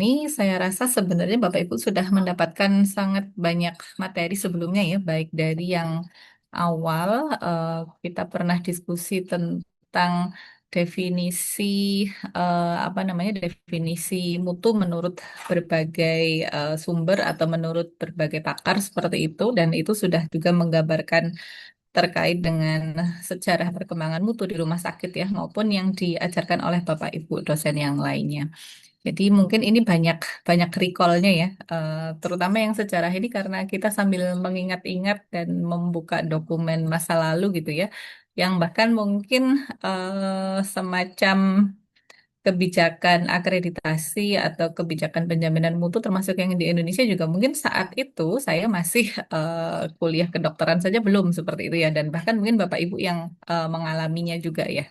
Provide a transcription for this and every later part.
ini, saya rasa sebenarnya Bapak Ibu sudah mendapatkan sangat banyak materi sebelumnya ya, baik dari yang awal eh, kita pernah diskusi tentang definisi apa namanya definisi mutu menurut berbagai sumber atau menurut berbagai pakar seperti itu, dan itu sudah juga menggambarkan terkait dengan sejarah perkembangan mutu di rumah sakit ya, maupun yang diajarkan oleh Bapak Ibu dosen yang lainnya. Jadi mungkin ini banyak banyak recall-nya ya, terutama yang sejarah ini karena kita sambil mengingat-ingat dan membuka dokumen masa lalu gitu ya, yang bahkan mungkin semacam kebijakan akreditasi atau kebijakan penjaminan mutu termasuk yang di Indonesia juga mungkin saat itu saya masih kuliah kedokteran saja belum seperti itu ya, dan bahkan mungkin Bapak Ibu yang mengalaminya juga ya.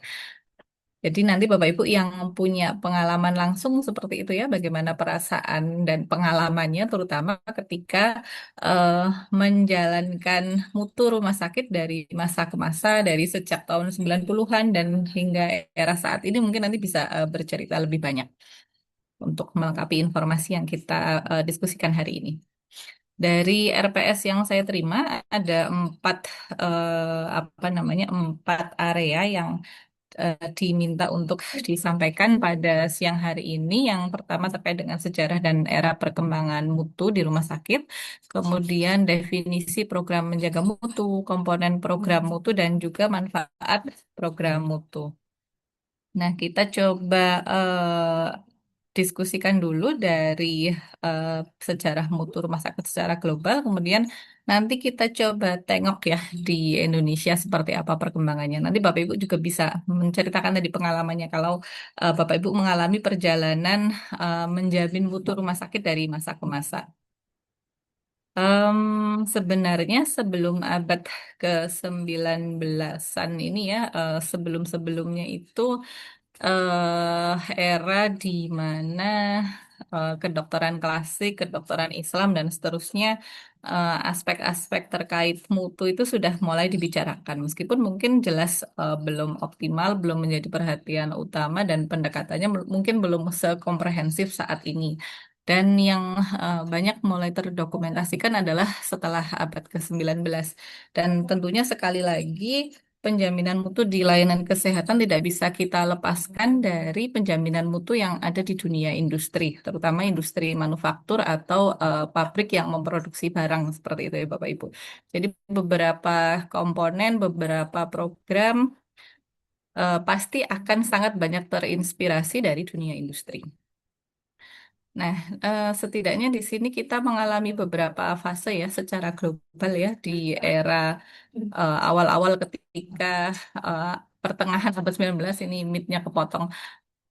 Jadi nanti Bapak Ibu yang punya pengalaman langsung seperti itu ya, bagaimana perasaan dan pengalamannya terutama ketika eh, menjalankan mutu rumah sakit dari masa ke masa, dari sejak tahun 90-an dan hingga era saat ini, mungkin nanti bisa bercerita lebih banyak untuk melengkapi informasi yang kita diskusikan hari ini. Dari RPS yang saya terima ada apa namanya empat area yang diminta untuk disampaikan pada siang hari ini. Yang pertama terkait dengan sejarah dan era perkembangan mutu di rumah sakit, kemudian definisi program menjaga mutu, komponen program mutu, dan juga manfaat program mutu. Nah, kita coba diskusikan dulu dari eh, sejarah mutu rumah sakit secara global, kemudian nanti kita coba tengok ya di Indonesia seperti apa perkembangannya. Nanti Bapak Ibu juga bisa menceritakan tadi pengalamannya kalau Bapak Ibu mengalami perjalanan menjamin mutu rumah sakit dari masa ke masa. Sebenarnya sebelum abad ke-19-an ini ya, sebelum-sebelumnya itu era di mana kedokteran klasik, kedokteran Islam, dan seterusnya aspek-aspek terkait mutu itu sudah mulai dibicarakan. Meskipun mungkin jelas belum optimal, belum menjadi perhatian utama, dan pendekatannya mungkin belum sekomprehensif saat ini. Dan yang banyak mulai terdokumentasikan adalah setelah abad ke-19. Dan tentunya sekali lagi penjaminan mutu di layanan kesehatan tidak bisa kita lepaskan dari penjaminan mutu yang ada di dunia industri, terutama industri manufaktur atau pabrik yang memproduksi barang seperti itu ya Bapak Ibu. Jadi beberapa komponen, beberapa program pasti akan sangat banyak terinspirasi dari dunia industri. Nah, setidaknya di sini kita mengalami beberapa fase ya secara global ya di era awal-awal ketika eh, pertengahan abad 19 ini mitnya kepotong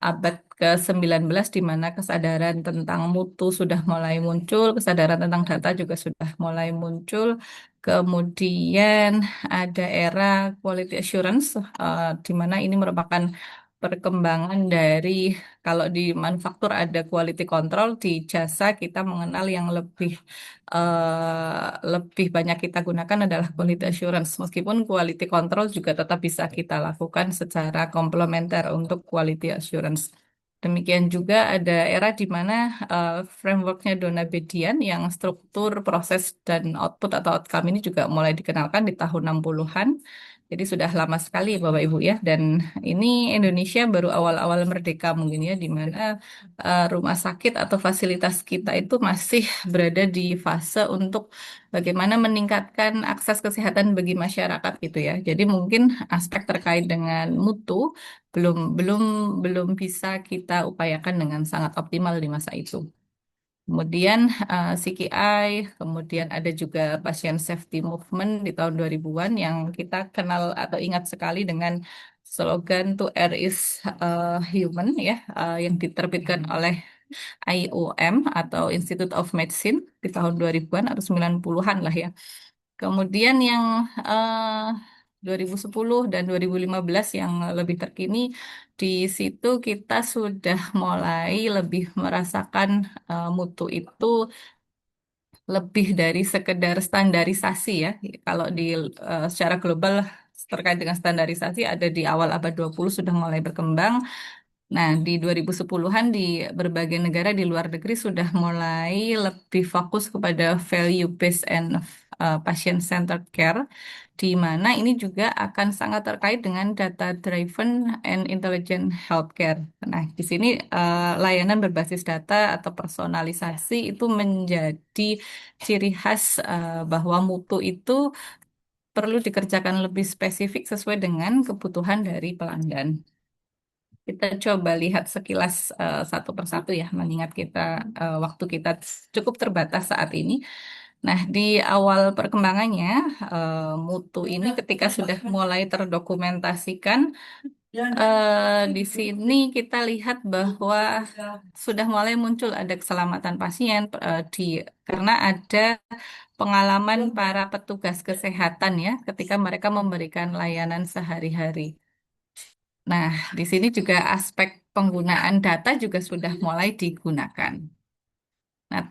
abad ke-19 di mana kesadaran tentang mutu sudah mulai muncul, kesadaran tentang data juga sudah mulai muncul. Kemudian ada era quality assurance di mana ini merupakan perkembangan dari kalau di manufaktur ada quality control, di jasa kita mengenal yang lebih banyak kita gunakan adalah quality assurance. Meskipun quality control juga tetap bisa kita lakukan secara komplementer untuk quality assurance. Demikian juga ada era di mana frameworknya Dona Bedian yang struktur, proses, dan output atau outcome ini juga mulai dikenalkan di tahun 60-an. Jadi sudah lama sekali ya Bapak Ibu ya. Dan ini Indonesia baru awal-awal merdeka mungkin ya, di mana rumah sakit atau fasilitas kita itu masih berada di fase untuk bagaimana meningkatkan akses kesehatan bagi masyarakat gitu ya. Jadi mungkin aspek terkait dengan mutu belum belum belum bisa kita upayakan dengan sangat optimal di masa itu. Kemudian CKI, kemudian ada juga Patient Safety Movement di tahun 2000-an yang kita kenal atau ingat sekali dengan slogan To Err is Human ya, yang diterbitkan oleh IOM atau Institute of Medicine di tahun 2000-an atau 90-an lah ya. Kemudian yang eh, 2010 dan 2015 yang lebih terkini, di situ kita sudah mulai lebih merasakan mutu itu lebih dari sekedar standarisasi ya. Kalau di secara global terkait dengan standarisasi ada di awal abad 20 sudah mulai berkembang. Nah, di 2010-an di berbagai negara di luar negeri sudah mulai lebih fokus kepada value based and patient centered care, di mana ini juga akan sangat terkait dengan data driven and intelligent healthcare. Nah, di sini layanan berbasis data atau personalisasi itu menjadi ciri khas bahwa mutu itu perlu dikerjakan lebih spesifik sesuai dengan kebutuhan dari pelanggan. Kita coba lihat sekilas satu persatu ya, mengingat waktu kita cukup terbatas saat ini. Nah, di awal perkembangannya, mutu ini ketika sudah mulai terdokumentasikan, di sini kita lihat bahwa sudah mulai muncul ada keselamatan pasien karena ada pengalaman para petugas kesehatan ya, ketika mereka memberikan layanan sehari-hari. Nah, di sini juga aspek penggunaan data juga sudah mulai digunakan. Nah,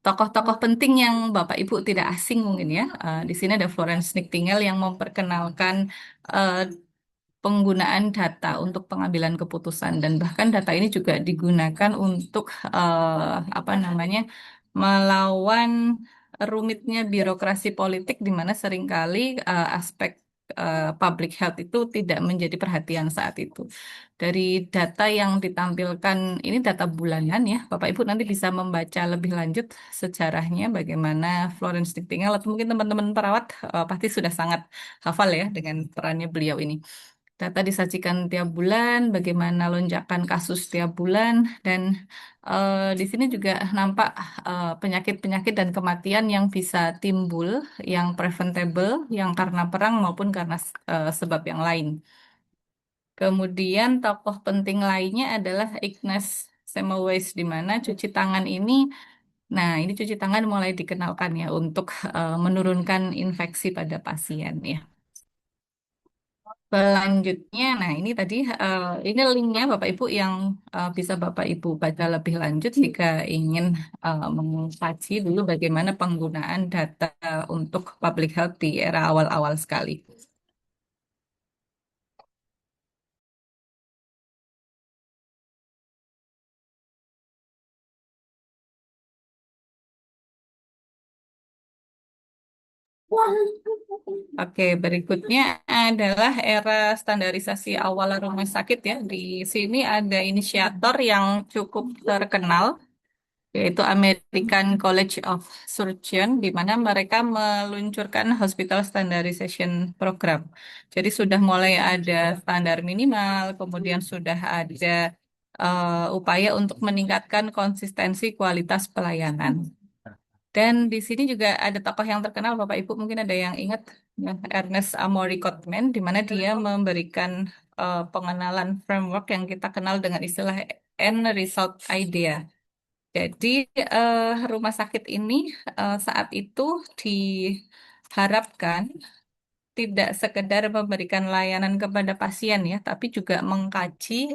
tokoh-tokoh penting yang Bapak Ibu tidak asing mungkin ya, di sini ada Florence Nightingale yang memperkenalkan eh, penggunaan data untuk pengambilan keputusan dan bahkan data ini juga digunakan untuk apa namanya melawan rumitnya birokrasi politik di mana seringkali aspek public health itu tidak menjadi perhatian saat itu. Dari data yang ditampilkan ini data bulanan ya, Bapak Ibu nanti bisa membaca lebih lanjut sejarahnya bagaimana Florence Nightingale atau mungkin teman-teman perawat pasti sudah sangat hafal ya dengan perannya beliau ini. Data disajikan tiap bulan, bagaimana lonjakan kasus tiap bulan, dan di sini juga nampak penyakit-penyakit dan kematian yang bisa timbul, yang preventable, yang karena perang maupun karena sebab yang lain. Kemudian tokoh penting lainnya adalah Ignaz Semmelweis, di mana cuci tangan ini, nah ini cuci tangan mulai dikenalkan ya untuk menurunkan infeksi pada pasien ya. Selanjutnya, nah ini tadi ini linknya Bapak Ibu yang bisa Bapak Ibu baca lebih lanjut jika ingin mengkaji dulu bagaimana penggunaan data untuk public health di era awal-awal sekali. Oke, berikutnya adalah era standarisasi awal rumah sakit ya. Di sini ada inisiator yang cukup terkenal yaitu American College of Surgeons, di mana mereka meluncurkan Hospital Standardization Program. Jadi sudah mulai ada standar minimal, kemudian sudah ada upaya untuk meningkatkan konsistensi kualitas pelayanan. Dan di sini juga ada tokoh yang terkenal, Bapak Ibu mungkin ada yang ingat, ya, Ernest Amory Cotman, di mana dia memberikan pengenalan framework yang kita kenal dengan istilah end result idea. Jadi rumah sakit ini saat itu diharapkan tidak sekedar memberikan layanan kepada pasien ya, tapi juga mengkaji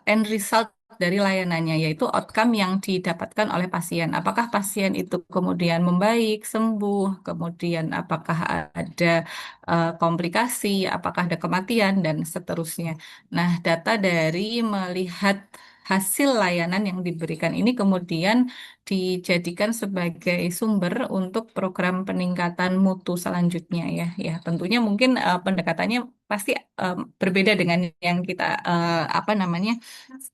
end result dari layanannya, yaitu outcome yang didapatkan oleh pasien. Apakah pasien itu kemudian membaik, sembuh, kemudian apakah ada komplikasi, apakah ada kematian, dan seterusnya. Nah, data dari melihat hasil layanan yang diberikan ini kemudian dijadikan sebagai sumber untuk program peningkatan mutu selanjutnya ya. Ya, tentunya mungkin pendekatannya pasti berbeda dengan yang kita apa namanya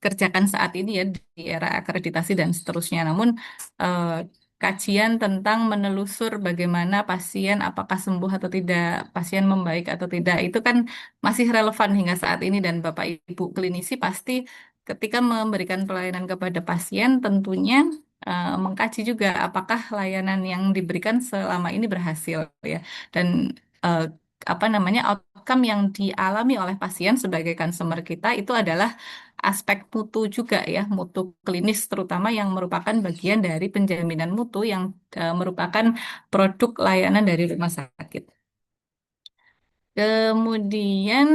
kerjakan saat ini ya di era akreditasi dan seterusnya. Namun eh, kajian tentang menelusur bagaimana pasien apakah sembuh atau tidak, pasien membaik atau tidak, itu kan masih relevan hingga saat ini dan Bapak Ibu klinisi pasti ketika memberikan pelayanan kepada pasien tentunya mengkaji juga apakah layanan yang diberikan selama ini berhasil ya dan eh, apa namanya outcome yang dialami oleh pasien sebagai consumer kita itu adalah aspek mutu juga ya, mutu klinis terutama yang merupakan bagian dari penjaminan mutu yang merupakan produk layanan dari rumah sakit. Kemudian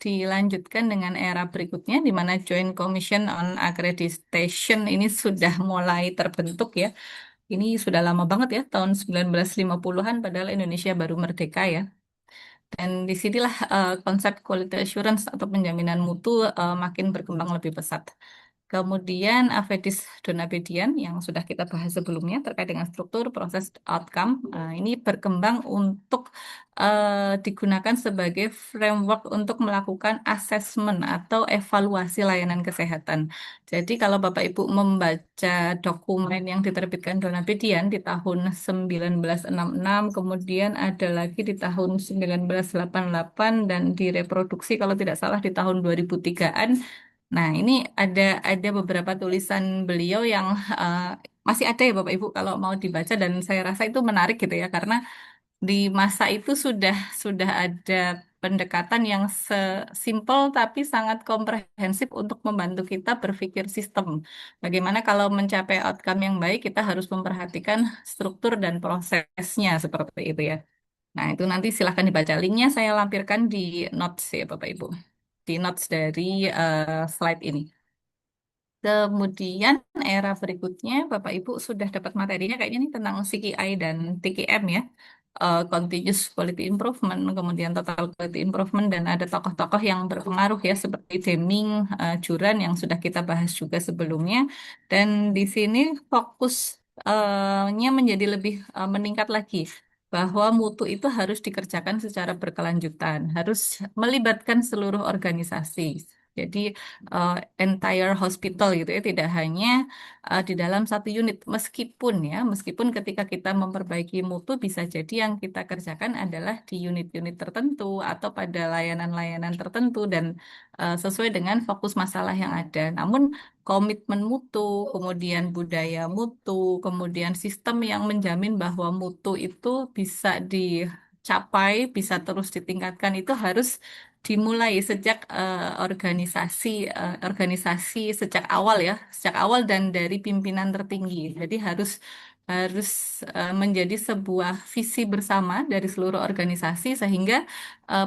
dilanjutkan dengan era berikutnya di mana Joint Commission on Accreditation ini sudah mulai terbentuk ya. Ini sudah lama banget ya, tahun 1950-an padahal Indonesia baru merdeka ya. Dan disinilah konsep quality assurance atau penjaminan mutu makin berkembang lebih pesat. Kemudian Avedis Donabedian yang sudah kita bahas sebelumnya terkait dengan struktur proses outcome, ini berkembang untuk digunakan sebagai framework untuk melakukan asesmen atau evaluasi layanan kesehatan. Jadi kalau Bapak Ibu membaca dokumen yang diterbitkan Donabedian di tahun 1966, kemudian ada lagi di tahun 1988 dan direproduksi kalau tidak salah di tahun 2003-an. Nah, ini ada beberapa tulisan beliau yang eh, masih ada ya Bapak Ibu kalau mau dibaca dan saya rasa itu menarik gitu ya karena di masa itu sudah ada pendekatan yang simple tapi sangat komprehensif untuk membantu kita berpikir sistem. Bagaimana kalau mencapai outcome yang baik kita harus memperhatikan struktur dan prosesnya seperti itu ya. Nah, itu nanti silahkan dibaca. Linknya saya lampirkan di notes ya Bapak Ibu. Di notes dari slide ini. Kemudian era berikutnya, Bapak Ibu sudah dapat materinya kayaknya nih tentang CKI dan TKM ya. Continuous Quality Improvement, kemudian Total Quality Improvement, dan ada tokoh-tokoh yang berpengaruh ya seperti Deming, Juran yang sudah kita bahas juga sebelumnya. Dan di sini fokusnya menjadi lebih meningkat lagi. Bahwa mutu itu harus dikerjakan secara berkelanjutan, harus melibatkan seluruh organisasi. Jadi entire hospital gitu ya, tidak hanya di dalam satu unit. Meskipun ketika kita memperbaiki mutu bisa jadi yang kita kerjakan adalah di unit-unit tertentu atau pada layanan-layanan tertentu dan sesuai dengan fokus masalah yang ada. Namun komitmen mutu, kemudian budaya mutu, kemudian sistem yang menjamin bahwa mutu itu bisa dicapai, bisa terus ditingkatkan itu harus dimulai sejak organisasi sejak awal ya, sejak awal dan dari pimpinan tertinggi. Jadi harus harus menjadi sebuah visi bersama dari seluruh organisasi sehingga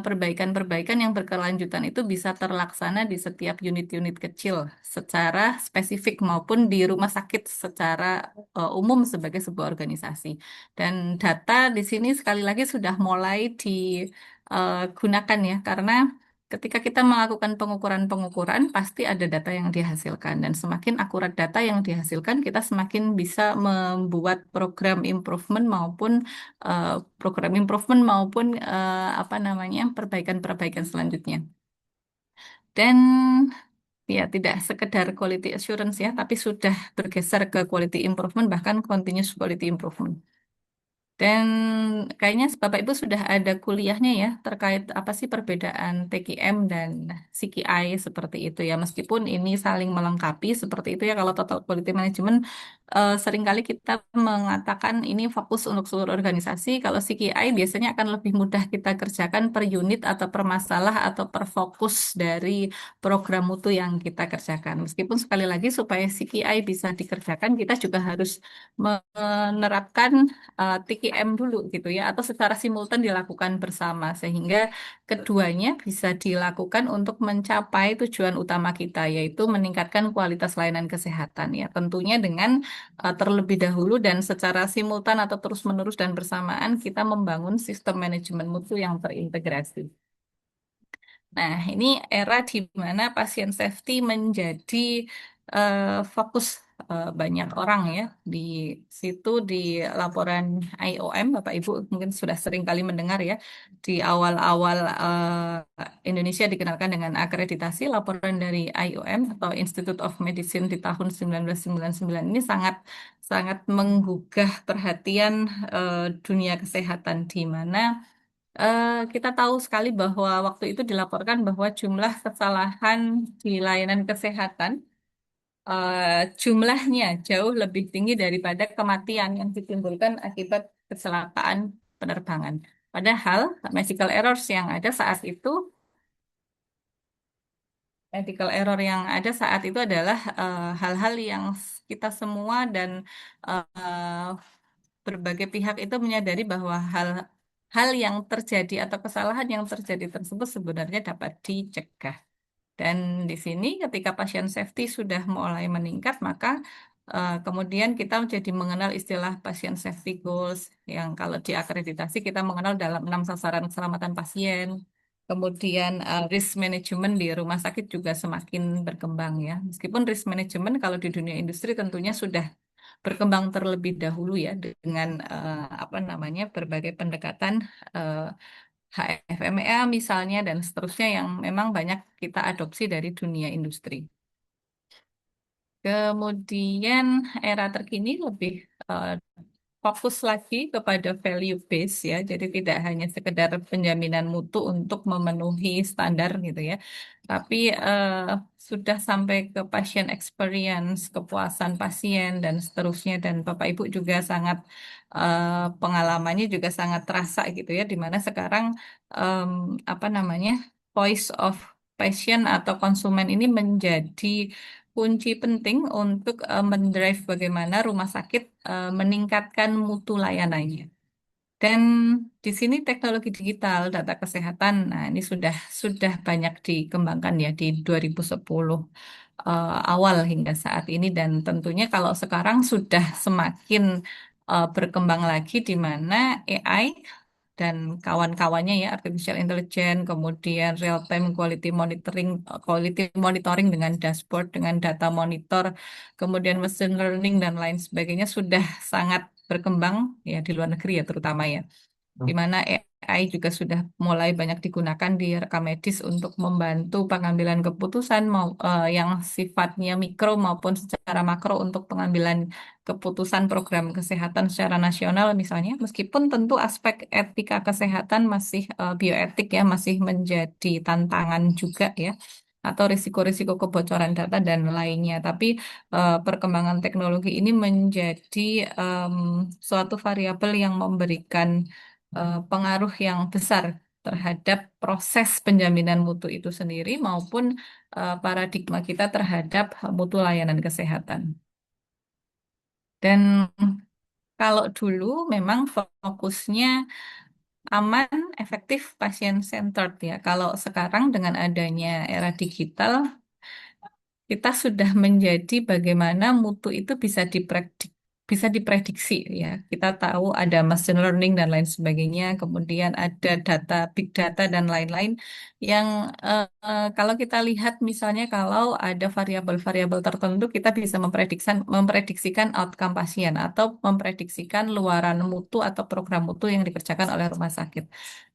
perbaikan-perbaikan yang berkelanjutan itu bisa terlaksana di setiap unit-unit kecil secara spesifik maupun di rumah sakit secara umum sebagai sebuah organisasi. Dan data di sini sekali lagi sudah mulai digunakan ya, karena ketika kita melakukan pengukuran-pengukuran, pasti ada data yang dihasilkan. Dan semakin akurat data yang dihasilkan, kita semakin bisa membuat eh, program improvement maupun apa namanya perbaikan-perbaikan selanjutnya. Dan ya tidak sekedar quality assurance ya, tapi sudah bergeser ke quality improvement bahkan continuous quality improvement. Dan kayaknya Bapak Ibu sudah ada kuliahnya ya terkait apa sih perbedaan TKM dan CKI seperti itu ya. Meskipun ini saling melengkapi seperti itu ya kalau Total Quality Management seringkali kita mengatakan ini fokus untuk seluruh organisasi. Kalau CKI biasanya akan lebih mudah kita kerjakan per unit atau per masalah atau per fokus dari program mutu yang kita kerjakan. Meskipun sekali lagi supaya CKI bisa dikerjakan kita juga harus menerapkan TKM dulu gitu ya atau secara simultan dilakukan bersama sehingga keduanya bisa dilakukan untuk mencapai tujuan utama kita yaitu meningkatkan kualitas layanan kesehatan ya tentunya dengan terlebih dahulu dan secara simultan atau terus-menerus dan bersamaan kita membangun sistem manajemen mutu yang terintegrasi. Nah, ini era di mana pasien safety menjadi eh, fokus banyak orang ya. Di situ di laporan IOM, Bapak Ibu mungkin sudah sering kali mendengar ya, di awal-awal Indonesia dikenalkan dengan akreditasi laporan dari IOM atau Institute of Medicine di tahun 1999 ini sangat sangat menggugah perhatian dunia kesehatan di mana kita tahu sekali bahwa waktu itu dilaporkan bahwa jumlah kesalahan di layanan kesehatan eh, jumlahnya jauh lebih tinggi daripada kematian yang ditimbulkan akibat kecelakaan penerbangan. Padahal medical errors yang ada saat itu, medical error yang ada saat itu adalah hal-hal yang kita semua dan eh, berbagai pihak itu menyadari bahwa hal yang terjadi atau kesalahan yang terjadi tersebut sebenarnya dapat dicegah. Dan di sini ketika pasien safety sudah mulai meningkat, maka Kemudian kita jadi mengenal istilah patient safety goals yang kalau diakreditasi kita mengenal dalam 6 sasaran keselamatan pasien. Kemudian risk management di rumah sakit juga semakin berkembang ya. Meskipun risk management kalau di dunia industri tentunya sudah berkembang terlebih dahulu ya dengan apa namanya berbagai pendekatan eh, HFMEA misalnya dan seterusnya yang memang banyak kita adopsi dari dunia industri. Kemudian era terkini lebih eh, fokus lagi kepada value base ya. Jadi tidak hanya sekedar penjaminan mutu untuk memenuhi standar gitu ya. Tapi sudah sampai ke pasien experience, kepuasan pasien dan seterusnya dan Bapak Ibu juga sangat pengalamannya juga sangat terasa gitu ya di mana sekarang em, apa namanya voice of patient atau konsumen ini menjadi kunci penting untuk mendrive bagaimana rumah sakit meningkatkan mutu layanannya. Dan di sini teknologi digital, data kesehatan, nah ini sudah banyak dikembangkan ya di 2010 awal hingga saat ini dan tentunya kalau sekarang sudah semakin berkembang lagi di mana AI dan kawan-kawannya ya artificial intelligence, kemudian real time quality monitoring dengan dashboard, dengan data monitor, kemudian machine learning dan lain sebagainya sudah sangat berkembang ya di luar negeri ya terutama ya di mana AI juga sudah mulai banyak digunakan di rekam medis untuk membantu pengambilan keputusan yang sifatnya mikro maupun secara makro untuk pengambilan keputusan program kesehatan secara nasional misalnya, meskipun tentu aspek etika kesehatan masih bioetik ya masih menjadi tantangan juga ya atau risiko-risiko kebocoran data dan lainnya. Tapi perkembangan teknologi ini menjadi em, suatu variabel yang memberikan pengaruh yang besar terhadap proses penjaminan mutu itu sendiri maupun paradigma kita terhadap mutu layanan kesehatan. Dan kalau dulu memang fokusnya aman, efektif, pasien-centered ya. Kalau sekarang dengan adanya era digital, kita sudah menjadi bagaimana mutu itu bisa diprediksi ya. Kita tahu ada machine learning dan lain sebagainya, kemudian ada data big data dan lain-lain yang kalau kita lihat misalnya kalau ada variabel-variabel tertentu kita bisa memprediksikan outcome pasien atau memprediksikan luaran mutu atau program mutu yang dikerjakan oleh rumah sakit.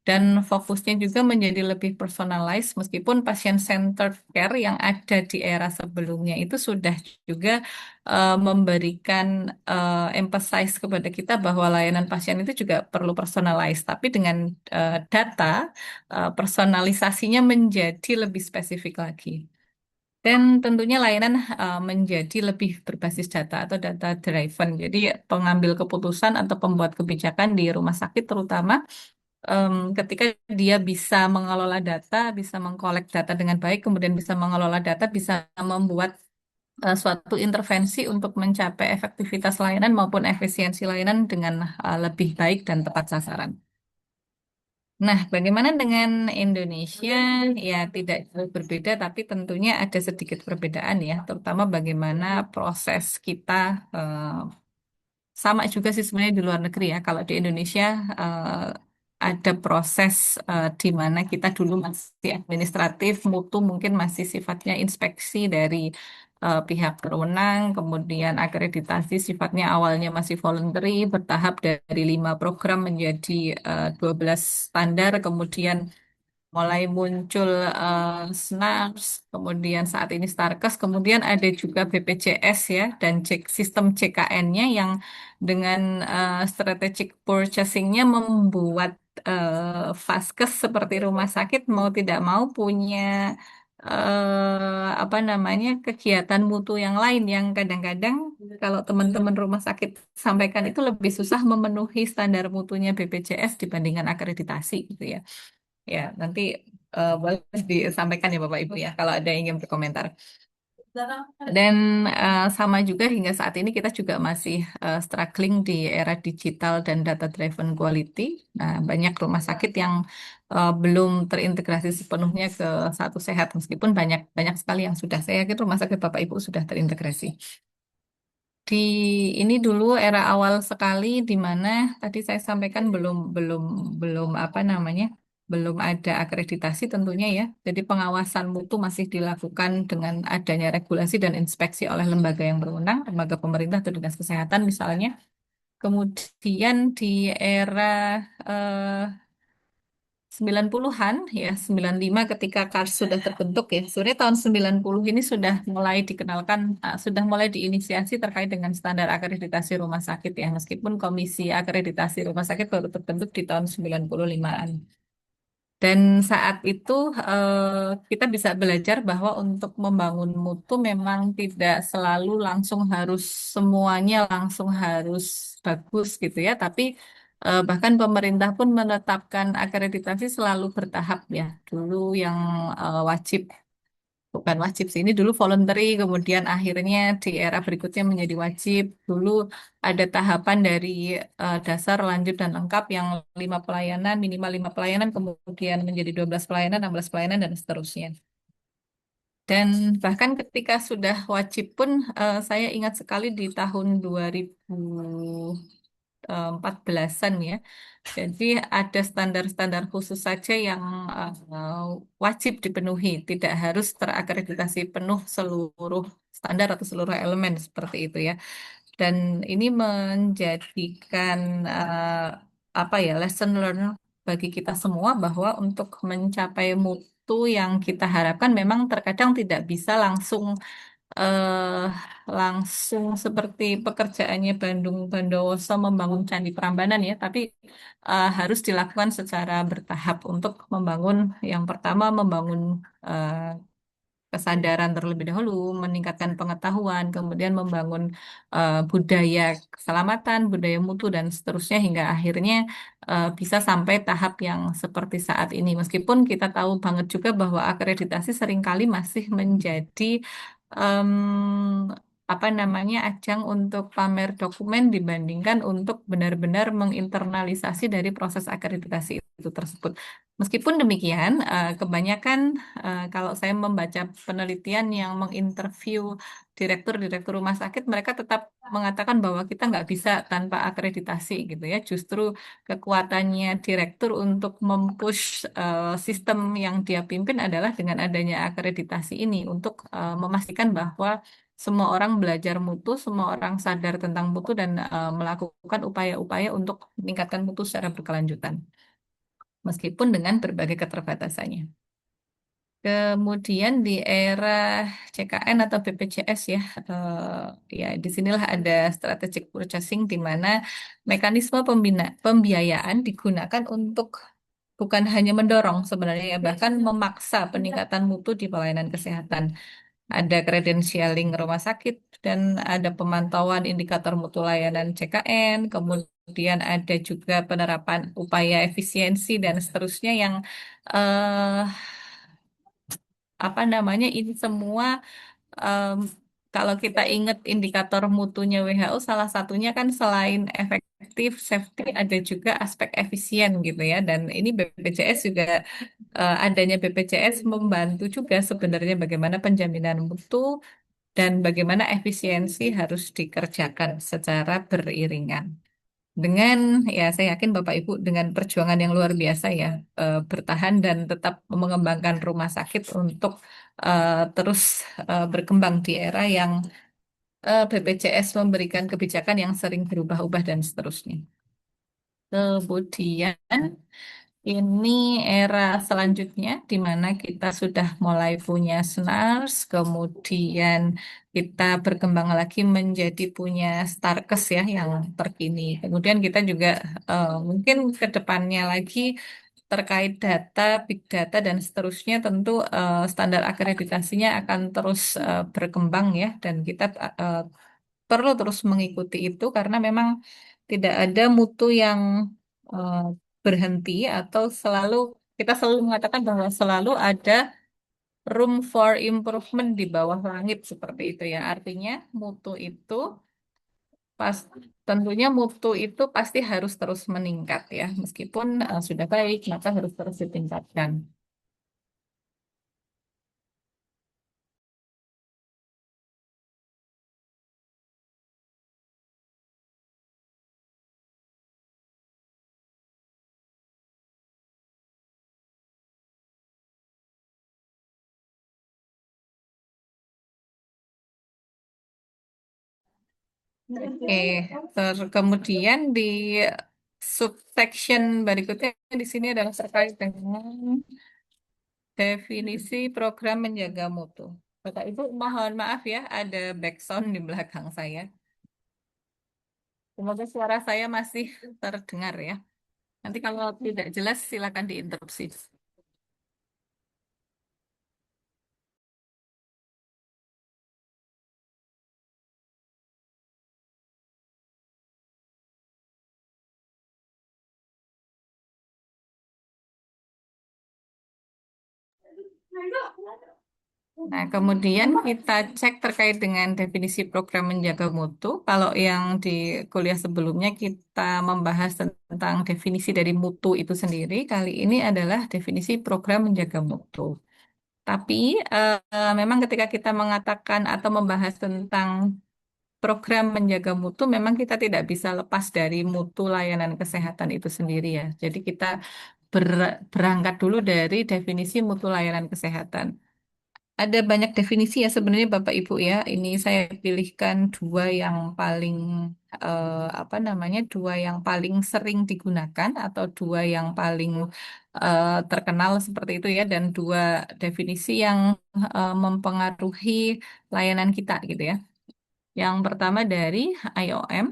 Dan fokusnya juga menjadi lebih personalized meskipun patient-centered care yang ada di era sebelumnya itu sudah juga memberikan emphasize kepada kita bahwa layanan pasien itu juga perlu personalized. Tapi dengan data, personalisasinya menjadi lebih spesifik lagi. Dan tentunya layanan menjadi lebih berbasis data atau data driven. Jadi pengambil keputusan atau pembuat kebijakan di rumah sakit terutama ketika dia bisa mengelola data, bisa mengkolek data dengan baik, kemudian bisa mengelola data, bisa membuat suatu intervensi untuk mencapai efektivitas layanan maupun efisiensi layanan dengan lebih baik dan tepat sasaran. Nah, bagaimana dengan Indonesia? Ya, tidak jauh berbeda, tapi tentunya ada sedikit perbedaan ya, terutama bagaimana proses kita eh, sama juga sih sebenarnya di luar negeri ya. Kalau di Indonesia ada proses di mana kita dulu masih administratif, mutu mungkin masih sifatnya inspeksi dari pihak berwenang, kemudian akreditasi sifatnya awalnya masih voluntary, bertahap dari 5 program menjadi 12 standar, kemudian mulai muncul SNARS, kemudian saat ini Starkes, kemudian ada juga BPJS ya, dan sistem CKN-nya yang dengan strategic purchasing-nya membuat Vaskes seperti rumah sakit mau tidak mau punya apa namanya kegiatan mutu yang lain yang kadang-kadang kalau teman-teman rumah sakit sampaikan itu lebih susah memenuhi standar mutunya BPJS dibandingkan akreditasi gitu ya. Ya, nanti boleh disampaikan ya Bapak Ibu ya kalau ada yang ingin berkomentar. Dan sama juga hingga saat ini kita juga masih struggling di era digital dan data driven quality. Nah, banyak rumah sakit yang belum terintegrasi sepenuhnya ke Satu Sehat meskipun banyak banyak sekali yang sudah. Saya yakin rumah sakit Bapak Ibu sudah terintegrasi. Di ini dulu era awal sekali di mana tadi saya sampaikan belum belum belum apa namanya belum ada akreditasi tentunya ya. Jadi pengawasan mutu masih dilakukan dengan adanya regulasi dan inspeksi oleh lembaga yang berwenang, lembaga pemerintah atau dinas kesehatan misalnya. Kemudian di era eh, 90-an ya 95 ketika KARS sudah terbentuk ya. Sebenarnya tahun 90 ini sudah mulai dikenalkan sudah mulai diinisiasi terkait dengan standar akreditasi rumah sakit ya. Meskipun Komisi Akreditasi Rumah Sakit baru terbentuk di tahun 95-an. Dan saat itu kita bisa belajar bahwa untuk membangun mutu memang tidak selalu langsung harus semuanya langsung harus bagus gitu ya. Tapi bahkan pemerintah pun menetapkan akreditasi selalu bertahap ya. Dulu yang wajib bukan wajib sih ini dulu voluntary kemudian akhirnya di era berikutnya menjadi wajib. Dulu ada tahapan dari dasar lanjut dan lengkap yang 5 pelayanan minimal 5 pelayanan kemudian menjadi 12 pelayanan 16 pelayanan dan seterusnya. Dan bahkan ketika sudah wajib pun saya ingat sekali di tahun 2014-an ya. Jadi ada standar-standar khusus saja yang wajib dipenuhi, tidak harus terakreditasi penuh seluruh standar atau seluruh elemen seperti itu ya. Dan ini menjadikan apa ya lesson learn bagi kita semua bahwa untuk mencapai mutu yang kita harapkan memang terkadang tidak bisa eh, langsung seperti pekerjaannya Bandung Bondowoso membangun Candi Prambanan ya, tapi harus dilakukan secara bertahap untuk membangun yang pertama membangun eh, kesadaran terlebih dahulu, meningkatkan pengetahuan, kemudian membangun budaya keselamatan, budaya mutu dan seterusnya hingga akhirnya bisa sampai tahap yang seperti saat ini. Meskipun kita tahu banget juga bahwa akreditasi seringkali masih menjadi em, apa namanya ajang untuk pamer dokumen dibandingkan untuk benar-benar menginternalisasi dari proses akreditasi itu tersebut. Meskipun demikian, kebanyakan kalau saya membaca penelitian yang menginterview direktur-direktur rumah sakit, mereka tetap mengatakan bahwa kita nggak bisa tanpa akreditasi gitu ya. Justru kekuatannya direktur untuk mempush sistem yang dia pimpin adalah dengan adanya akreditasi ini untuk memastikan bahwa semua orang belajar mutu, semua orang sadar tentang mutu dan melakukan upaya-upaya untuk meningkatkan mutu secara berkelanjutan, meskipun dengan berbagai keterbatasannya. Kemudian di era CKN atau BPJS ya, ya disinilah ada strategic purchasing di mana mekanisme pembiayaan digunakan untuk bukan hanya mendorong sebenarnya ya, bahkan memaksa peningkatan mutu di pelayanan kesehatan. Ada credentialing rumah sakit dan ada pemantauan indikator mutu layanan CKN, kemudian ada juga penerapan upaya efisiensi dan seterusnya yang eh, apa namanya ini semua em, kalau kita ingat indikator mutunya WHO salah satunya kan selain efektif safety ada juga aspek efisien gitu ya dan ini BPJS juga adanya BPJS membantu juga sebenarnya bagaimana penjaminan mutu dan bagaimana efisiensi harus dikerjakan secara beriringan. Dengan ya saya yakin Bapak Ibu dengan perjuangan yang luar biasa ya bertahan dan tetap mengembangkan rumah sakit untuk terus berkembang di era yang BPJS memberikan kebijakan yang sering berubah-ubah dan seterusnya. Kemudian ini era selanjutnya di mana kita sudah mulai punya SNARS, kemudian kita berkembang lagi menjadi punya Starkes ya yang terkini. Kemudian kita juga mungkin ke depannya lagi terkait data, big data dan seterusnya tentu standar akreditasinya akan terus berkembang ya dan kita eh, perlu terus mengikuti itu karena memang tidak ada mutu yang eh, berhenti atau kita selalu mengatakan bahwa selalu ada room for improvement di bawah langit seperti itu ya. Artinya mutu itu pas tentunya mutu itu pasti harus terus meningkat ya. Meskipun sudah baik, maka harus terus ditingkatkan. Oke, kemudian di subsection berikutnya di sini adalah terkait dengan definisi program menjaga mutu. Bapak Ibu, mohon maaf ya, ada background di belakang saya. Semoga suara saya masih terdengar ya. Nanti kalau tidak jelas silakan diinterupsi. Nah, kemudian kita cek terkait dengan definisi program menjaga mutu. Kalau yang di kuliah sebelumnya kita membahas tentang definisi dari mutu itu sendiri, kali ini adalah definisi program menjaga mutu. Tapi memang ketika kita mengatakan atau membahas tentang program menjaga mutu, memang kita tidak bisa lepas dari mutu layanan kesehatan itu sendiri ya. Jadi kita berangkat dulu dari definisi mutu layanan kesehatan. Ada banyak definisi ya sebenarnya Bapak Ibu ya. Ini saya pilihkan dua yang paling apa namanya, dua yang paling sering digunakan atau dua yang paling terkenal seperti itu ya, dan dua definisi yang mempengaruhi layanan kita gitu ya. Yang pertama dari IOM.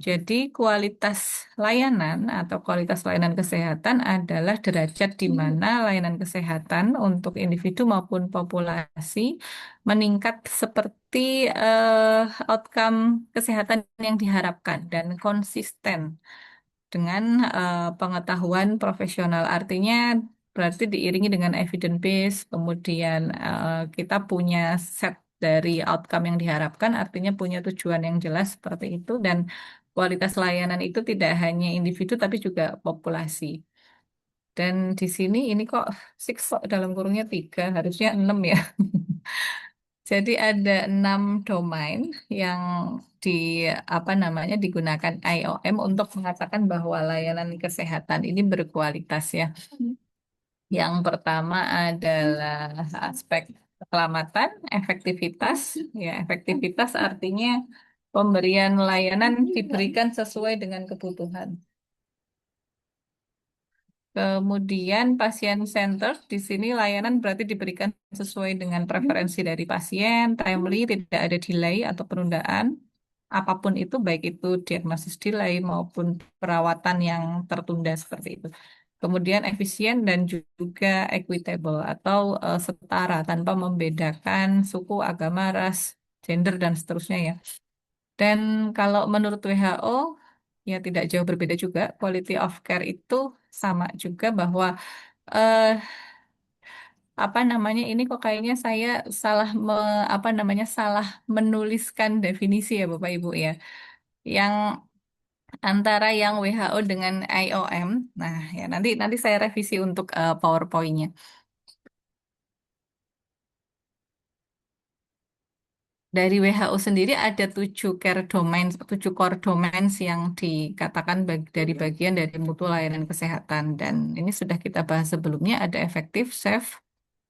Jadi, kualitas layanan atau kualitas layanan kesehatan adalah derajat di mana layanan kesehatan untuk individu maupun populasi meningkat seperti outcome kesehatan yang diharapkan dan konsisten dengan pengetahuan profesional. Artinya berarti diiringi dengan evidence base, kemudian kita punya set dari outcome yang diharapkan, artinya punya tujuan yang jelas seperti itu, dan kualitas layanan itu tidak hanya individu tapi juga populasi. Dan di sini ini kok six kok dalam kurungnya tiga, harusnya enam ya. Jadi ada enam domain yang di apa namanya digunakan IOM untuk mengatakan bahwa layanan kesehatan ini berkualitas ya. Yang pertama adalah aspek keselamatan, efektivitas. Ya, efektivitas artinya pemberian layanan diberikan sesuai dengan kebutuhan. Kemudian pasien center, di sini layanan berarti diberikan sesuai dengan preferensi dari pasien, timely, tidak ada delay atau penundaan. Apapun itu, baik itu diagnosis delay maupun perawatan yang tertunda seperti itu. Kemudian efisien dan juga equitable atau setara tanpa membedakan suku, agama, ras, gender, dan seterusnya ya. Dan kalau menurut WHO, ya tidak jauh berbeda juga. Quality of care itu sama juga bahwa eh, apa namanya ini kok kayaknya saya salah apa namanya salah menuliskan definisi ya Bapak Ibu ya. Yang antara yang WHO dengan IOM. Nah, ya nanti nanti saya revisi untuk PowerPoint-nya. Dari WHO sendiri ada tujuh core domains yang dikatakan dari bagian dari mutu layanan kesehatan. Dan ini sudah kita bahas sebelumnya, ada efektif, safe,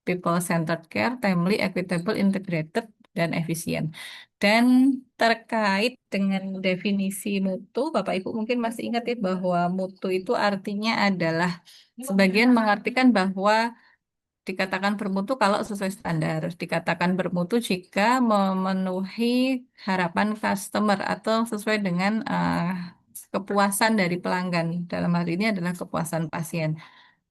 people-centered care, timely, equitable, integrated, dan efisien. Dan terkait dengan definisi mutu, Bapak Ibu mungkin masih ingat ya bahwa mutu itu artinya adalah sebagian mengartikan bahwa dikatakan bermutu kalau sesuai standar, dikatakan bermutu jika memenuhi harapan customer atau sesuai dengan kepuasan dari pelanggan. Dalam hal ini adalah kepuasan pasien.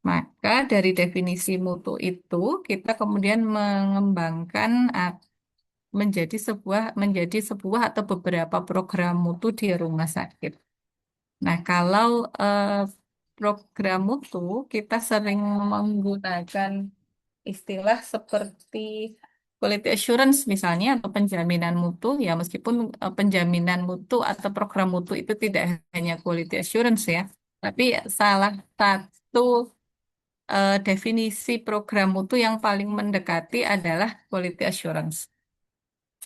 Maka dari definisi mutu itu kita kemudian mengembangkan menjadi sebuah atau beberapa program mutu di rumah sakit. Nah, kalau eh, program mutu kita sering menggunakan istilah seperti quality assurance misalnya atau penjaminan mutu ya, meskipun penjaminan mutu atau program mutu itu tidak hanya quality assurance ya, tapi salah satu definisi program mutu yang paling mendekati adalah quality assurance.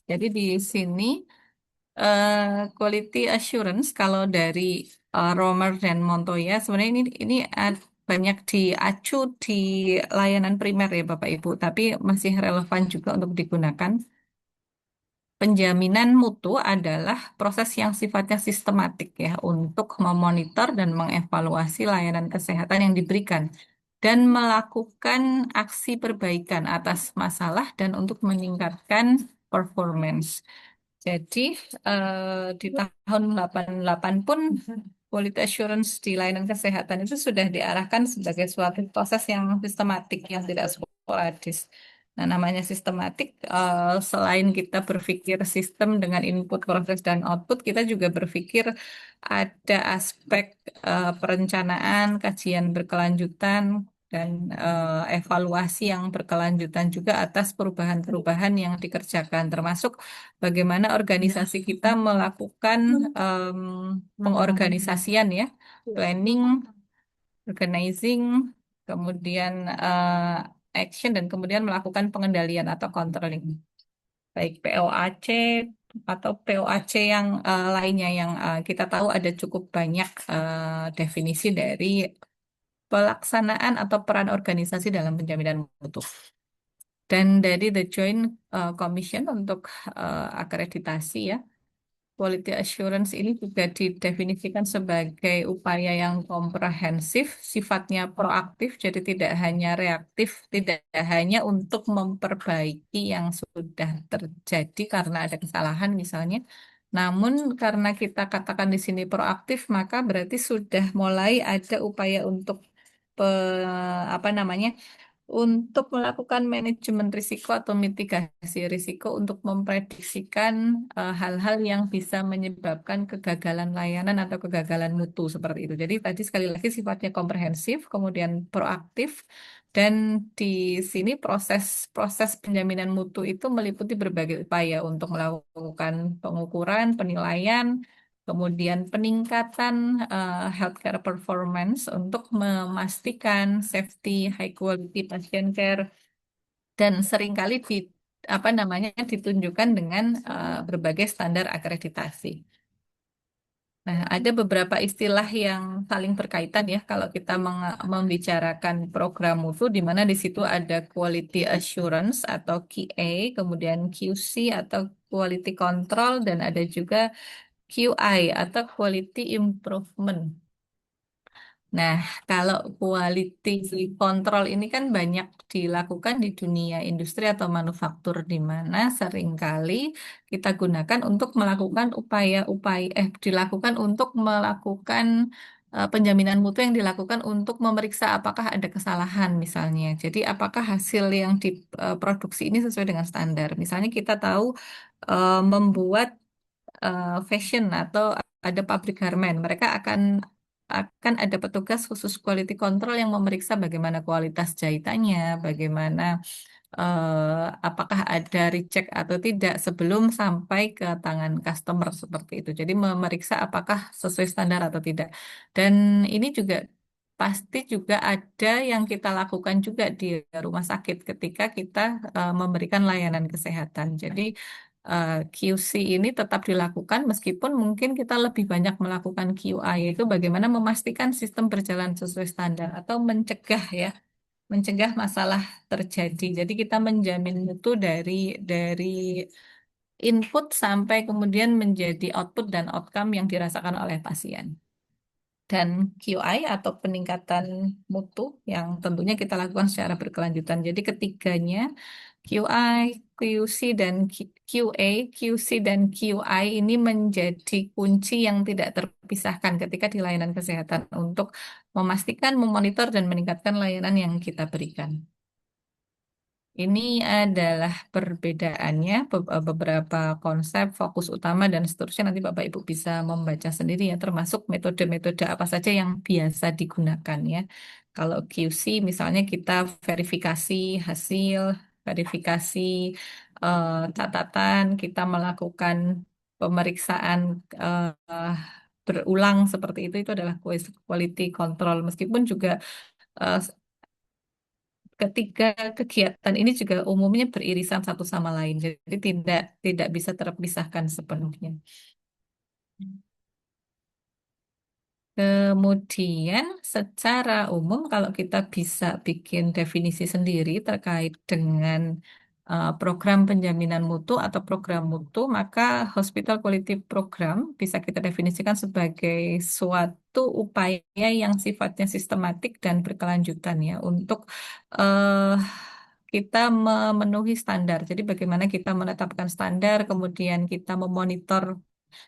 Jadi di sini eh, quality assurance kalau dari Romer dan Montoya sebenarnya ini banyak diacu di layanan primer ya Bapak Ibu, tapi masih relevan juga untuk digunakan. Penjaminan mutu adalah proses yang sifatnya sistematik ya untuk memonitor dan mengevaluasi layanan kesehatan yang diberikan dan melakukan aksi perbaikan atas masalah dan untuk meningkatkan performance. Jadi di tahun 88 pun quality assurance di layanan kesehatan itu sudah diarahkan sebagai suatu proses yang sistematik yang tidak sporadis. Nah, namanya sistematik, selain kita berpikir sistem dengan input, proses, dan output, kita juga berpikir ada aspek perencanaan, kajian berkelanjutan, dan evaluasi yang berkelanjutan juga atas perubahan-perubahan yang dikerjakan, termasuk bagaimana organisasi kita melakukan em, pengorganisasian ya, planning, organizing, kemudian action, dan kemudian melakukan pengendalian atau controlling, baik POAC atau POAC yang lainnya yang kita tahu ada cukup banyak definisi dari pelaksanaan atau peran organisasi dalam penjaminan mutu. Dan dari The Joint Commission untuk akreditasi ya, quality assurance ini juga didefinisikan sebagai upaya yang komprehensif, sifatnya proaktif, jadi tidak hanya reaktif, tidak hanya untuk memperbaiki yang sudah terjadi karena ada kesalahan misalnya. Namun karena kita katakan di sini proaktif, maka berarti sudah mulai ada upaya untuk apa namanya, untuk melakukan manajemen risiko atau mitigasi risiko untuk memprediksikan hal-hal yang bisa menyebabkan kegagalan layanan atau kegagalan mutu seperti itu. Jadi tadi sekali lagi sifatnya komprehensif, kemudian proaktif, dan di sini proses penjaminan mutu itu meliputi berbagai upaya untuk melakukan pengukuran, penilaian, kemudian peningkatan healthcare performance untuk memastikan safety, high quality patient care, dan seringkali apa namanya ditunjukkan dengan berbagai standar akreditasi. Nah, ada beberapa istilah yang saling berkaitan ya kalau kita membicarakan program mutu, di mana di situ ada quality assurance atau QA, kemudian QC atau quality control, dan ada juga QI atau quality improvement. Nah, kalau quality control ini kan banyak dilakukan di dunia industri atau manufaktur, di mana seringkali kita gunakan untuk melakukan upaya-upaya, dilakukan untuk melakukan penjaminan mutu yang dilakukan untuk memeriksa apakah ada kesalahan misalnya. Jadi apakah hasil yang diproduksi ini sesuai dengan standar. Misalnya kita tahu membuat fashion atau ada pabrik garment, mereka akan ada petugas khusus quality control yang memeriksa bagaimana kualitas jahitannya, bagaimana apakah ada reject atau tidak sebelum sampai ke tangan customer seperti itu. Jadi memeriksa apakah sesuai standar atau tidak. Dan ini juga pasti juga ada yang kita lakukan juga di rumah sakit ketika kita memberikan layanan kesehatan. Jadi QC ini tetap dilakukan meskipun mungkin kita lebih banyak melakukan QI, yaitu bagaimana memastikan sistem berjalan sesuai standar atau mencegah ya, mencegah masalah terjadi. Jadi kita menjamin mutu dari input sampai kemudian menjadi output dan outcome yang dirasakan oleh pasien. Dan QI atau peningkatan mutu yang tentunya kita lakukan secara berkelanjutan. Jadi ketiganya QI, QC dan QA, QC dan QI ini menjadi kunci yang tidak terpisahkan ketika di layanan kesehatan untuk memastikan, memonitor dan meningkatkan layanan yang kita berikan. Ini adalah perbedaannya, beberapa konsep, fokus utama, dan seterusnya. Nanti Bapak Ibu bisa membaca sendiri ya, termasuk metode-metode apa saja yang biasa digunakan ya. Kalau QC misalnya kita verifikasi hasil, verifikasi catatan, kita melakukan pemeriksaan eh, berulang seperti itu adalah quality control. Meskipun juga eh, ketiga kegiatan ini juga umumnya beririsan satu sama lain, jadi tidak tidak bisa terpisahkan sepenuhnya. Kemudian secara umum kalau kita bisa bikin definisi sendiri terkait dengan program penjaminan mutu atau program mutu, maka Hospital Quality Program bisa kita definisikan sebagai suatu upaya yang sifatnya sistematik dan berkelanjutan ya untuk eh, kita memenuhi standar. Jadi bagaimana kita menetapkan standar, kemudian kita memonitor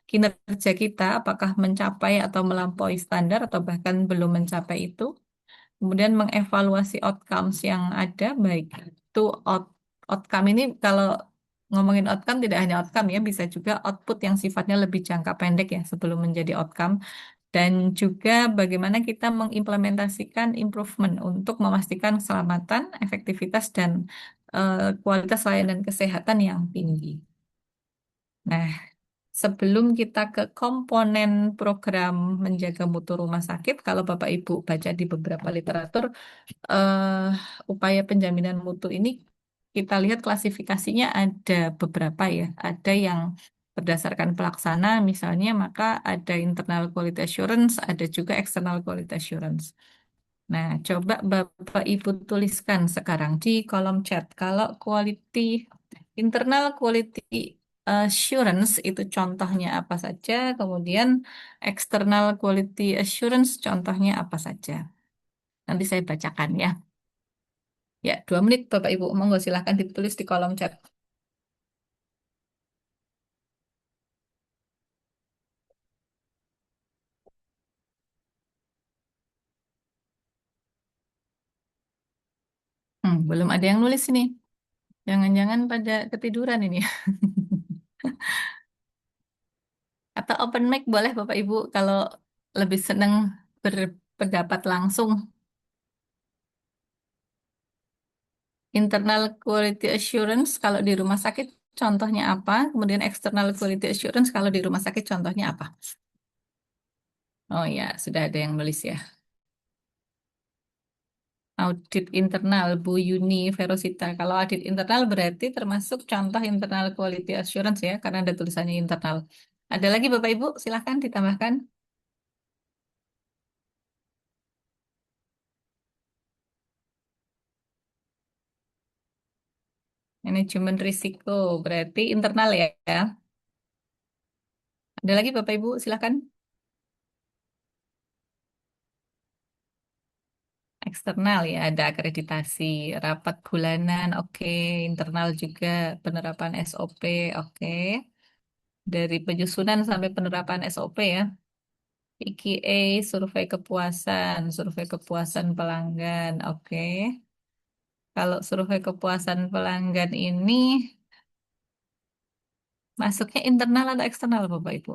kinerja kita apakah mencapai atau melampaui standar atau bahkan belum mencapai itu. Kemudian mengevaluasi outcomes yang ada, baik itu outcome ini kalau ngomongin outcome tidak hanya outcome ya, bisa juga output yang sifatnya lebih jangka pendek ya sebelum menjadi outcome. Dan juga bagaimana kita mengimplementasikan improvement untuk memastikan keselamatan, efektivitas, dan kualitas layanan kesehatan yang tinggi. Nah, sebelum kita ke komponen program menjaga mutu rumah sakit, kalau Bapak Ibu baca di beberapa literatur, upaya penjaminan mutu ini kita lihat klasifikasinya ada beberapa ya. Ada yang berdasarkan pelaksana misalnya, maka ada internal quality assurance, ada juga external quality assurance. Nah, coba Bapak Ibu tuliskan sekarang di kolom chat. Kalau internal quality assurance itu contohnya apa saja, kemudian external quality assurance contohnya apa saja. Nanti saya bacakan ya. Ya, 2 menit Bapak Ibu. Monggo silahkan ditulis di kolom chat. Belum ada yang nulis ini. Jangan-jangan pada ketiduran ini. Atau open mic boleh Bapak Ibu kalau lebih senang berpendapat langsung. Internal quality assurance kalau di rumah sakit contohnya apa? Kemudian external quality assurance kalau di rumah sakit contohnya apa? Oh ya, sudah ada yang nulis ya. Audit internal, Bu Yuni Ferosita. Kalau audit internal berarti termasuk contoh internal quality assurance ya, karena ada tulisannya internal. Ada lagi Bapak Ibu, silahkan ditambahkan. Manajemen risiko berarti internal ya. Ada lagi Bapak Ibu, silahkan. Eksternal ya, ada akreditasi, rapat bulanan, oke. Internal juga penerapan SOP, oke. Dari penyusunan sampai penerapan SOP ya. PKA, survei kepuasan pelanggan, oke. Kalau survei kepuasan pelanggan ini masuknya internal atau eksternal Bapak Ibu?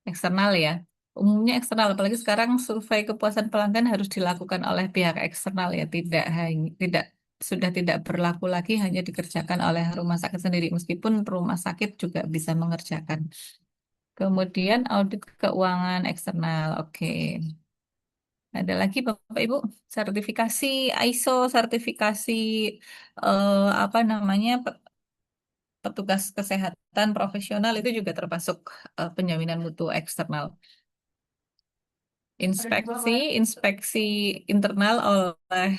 Eksternal ya. Umumnya eksternal, apalagi sekarang survei kepuasan pelanggan harus dilakukan oleh pihak eksternal ya, tidak sudah tidak berlaku lagi hanya dikerjakan oleh rumah sakit sendiri, meskipun rumah sakit juga bisa mengerjakan. Kemudian audit keuangan eksternal, oke. Ada lagi Bapak Ibu, sertifikasi ISO, sertifikasi apa namanya petugas kesehatan profesional itu juga termasuk penjaminan mutu eksternal. Inspeksi internal oleh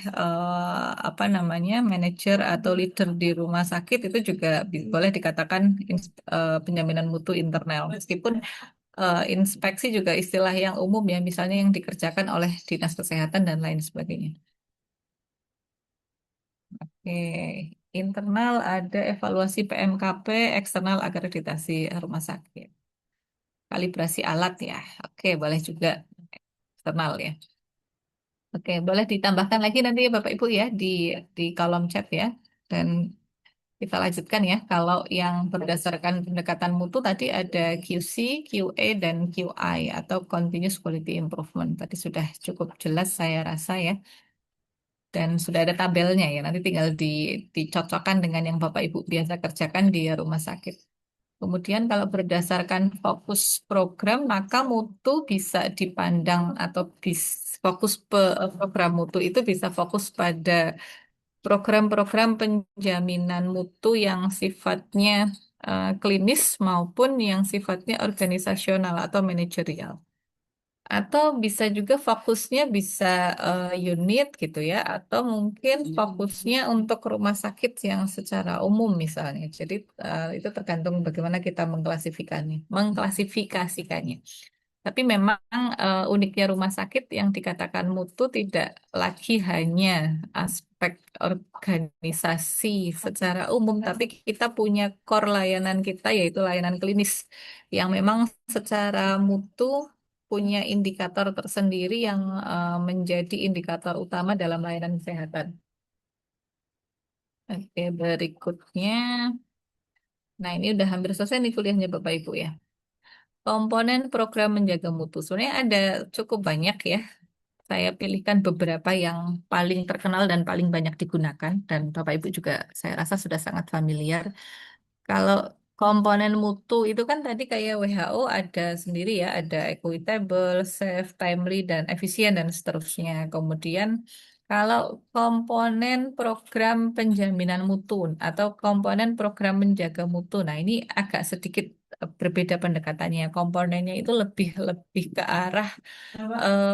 apa namanya manajer atau leader di rumah sakit itu juga boleh dikatakan penjaminan mutu internal. Meskipun inspeksi juga istilah yang umum ya, misalnya yang dikerjakan oleh dinas kesehatan dan lain sebagainya. Oke, internal ada evaluasi PMKP, eksternal akreditasi rumah sakit. Kalibrasi alat ya. Oke, boleh juga eksternal ya. Oke, boleh ditambahkan lagi nanti ya Bapak Ibu ya di kolom chat ya. Dan kita lanjutkan ya. Kalau yang berdasarkan pendekatan mutu tadi ada QC, QA, dan QI atau Continuous Quality Improvement. Tadi sudah cukup jelas saya rasa ya. Dan sudah ada tabelnya ya. Nanti tinggal dicocokkan dengan yang Bapak Ibu biasa kerjakan di rumah sakit. Kemudian kalau berdasarkan fokus program, maka mutu bisa dipandang atau program mutu itu bisa fokus pada program-program penjaminan mutu yang sifatnya klinis maupun yang sifatnya organisasional atau manajerial. Atau bisa juga fokusnya bisa unit gitu ya, atau mungkin fokusnya untuk rumah sakit yang secara umum misalnya. Jadi itu tergantung bagaimana kita mengklasifikasikannya. Tapi memang uniknya rumah sakit yang dikatakan mutu tidak lagi hanya aspek organisasi secara umum, tapi kita punya core layanan kita yaitu layanan klinis yang memang secara mutu punya indikator tersendiri yang menjadi indikator utama dalam layanan kesehatan. Oke, berikutnya. Nah, ini udah hampir selesai nih kuliahnya Bapak Ibu ya. Komponen program menjaga mutu. Sebenarnya ada cukup banyak ya. Saya pilihkan beberapa yang paling terkenal dan paling banyak digunakan. Dan Bapak Ibu juga saya rasa sudah sangat familiar. Kalau komponen mutu itu kan tadi kayak WHO ada sendiri ya, ada equitable, safe, timely, dan efisien dan seterusnya. Kemudian kalau komponen program penjaminan mutu atau komponen program menjaga mutu, nah ini agak sedikit berbeda pendekatannya. Komponennya itu lebih lebih ke arah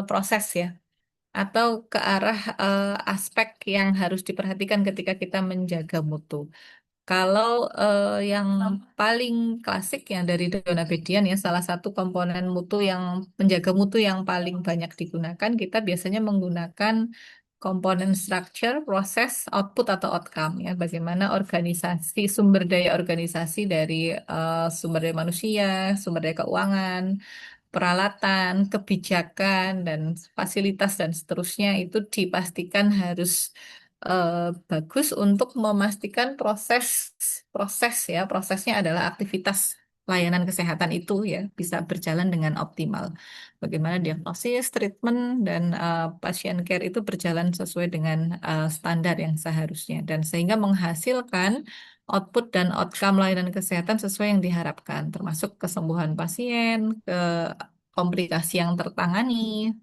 proses ya, atau ke arah aspek yang harus diperhatikan ketika kita menjaga mutu. Kalau yang paling klasik yang dari Dona Bedian ya, salah satu komponen mutu yang menjaga mutu yang paling banyak digunakan, kita biasanya menggunakan komponen structure, proses, output atau outcome ya. Bagaimana organisasi, sumber daya organisasi dari sumber daya manusia, sumber daya keuangan, peralatan, kebijakan, dan fasilitas dan seterusnya itu dipastikan harus bagus untuk memastikan proses ya, prosesnya adalah aktivitas layanan kesehatan itu ya bisa berjalan dengan optimal. Bagaimana diagnosis, treatment, dan pasien care itu berjalan sesuai dengan standar yang seharusnya dan sehingga menghasilkan output dan outcome layanan kesehatan sesuai yang diharapkan, termasuk kesembuhan pasien, ke komplikasi yang tertangani,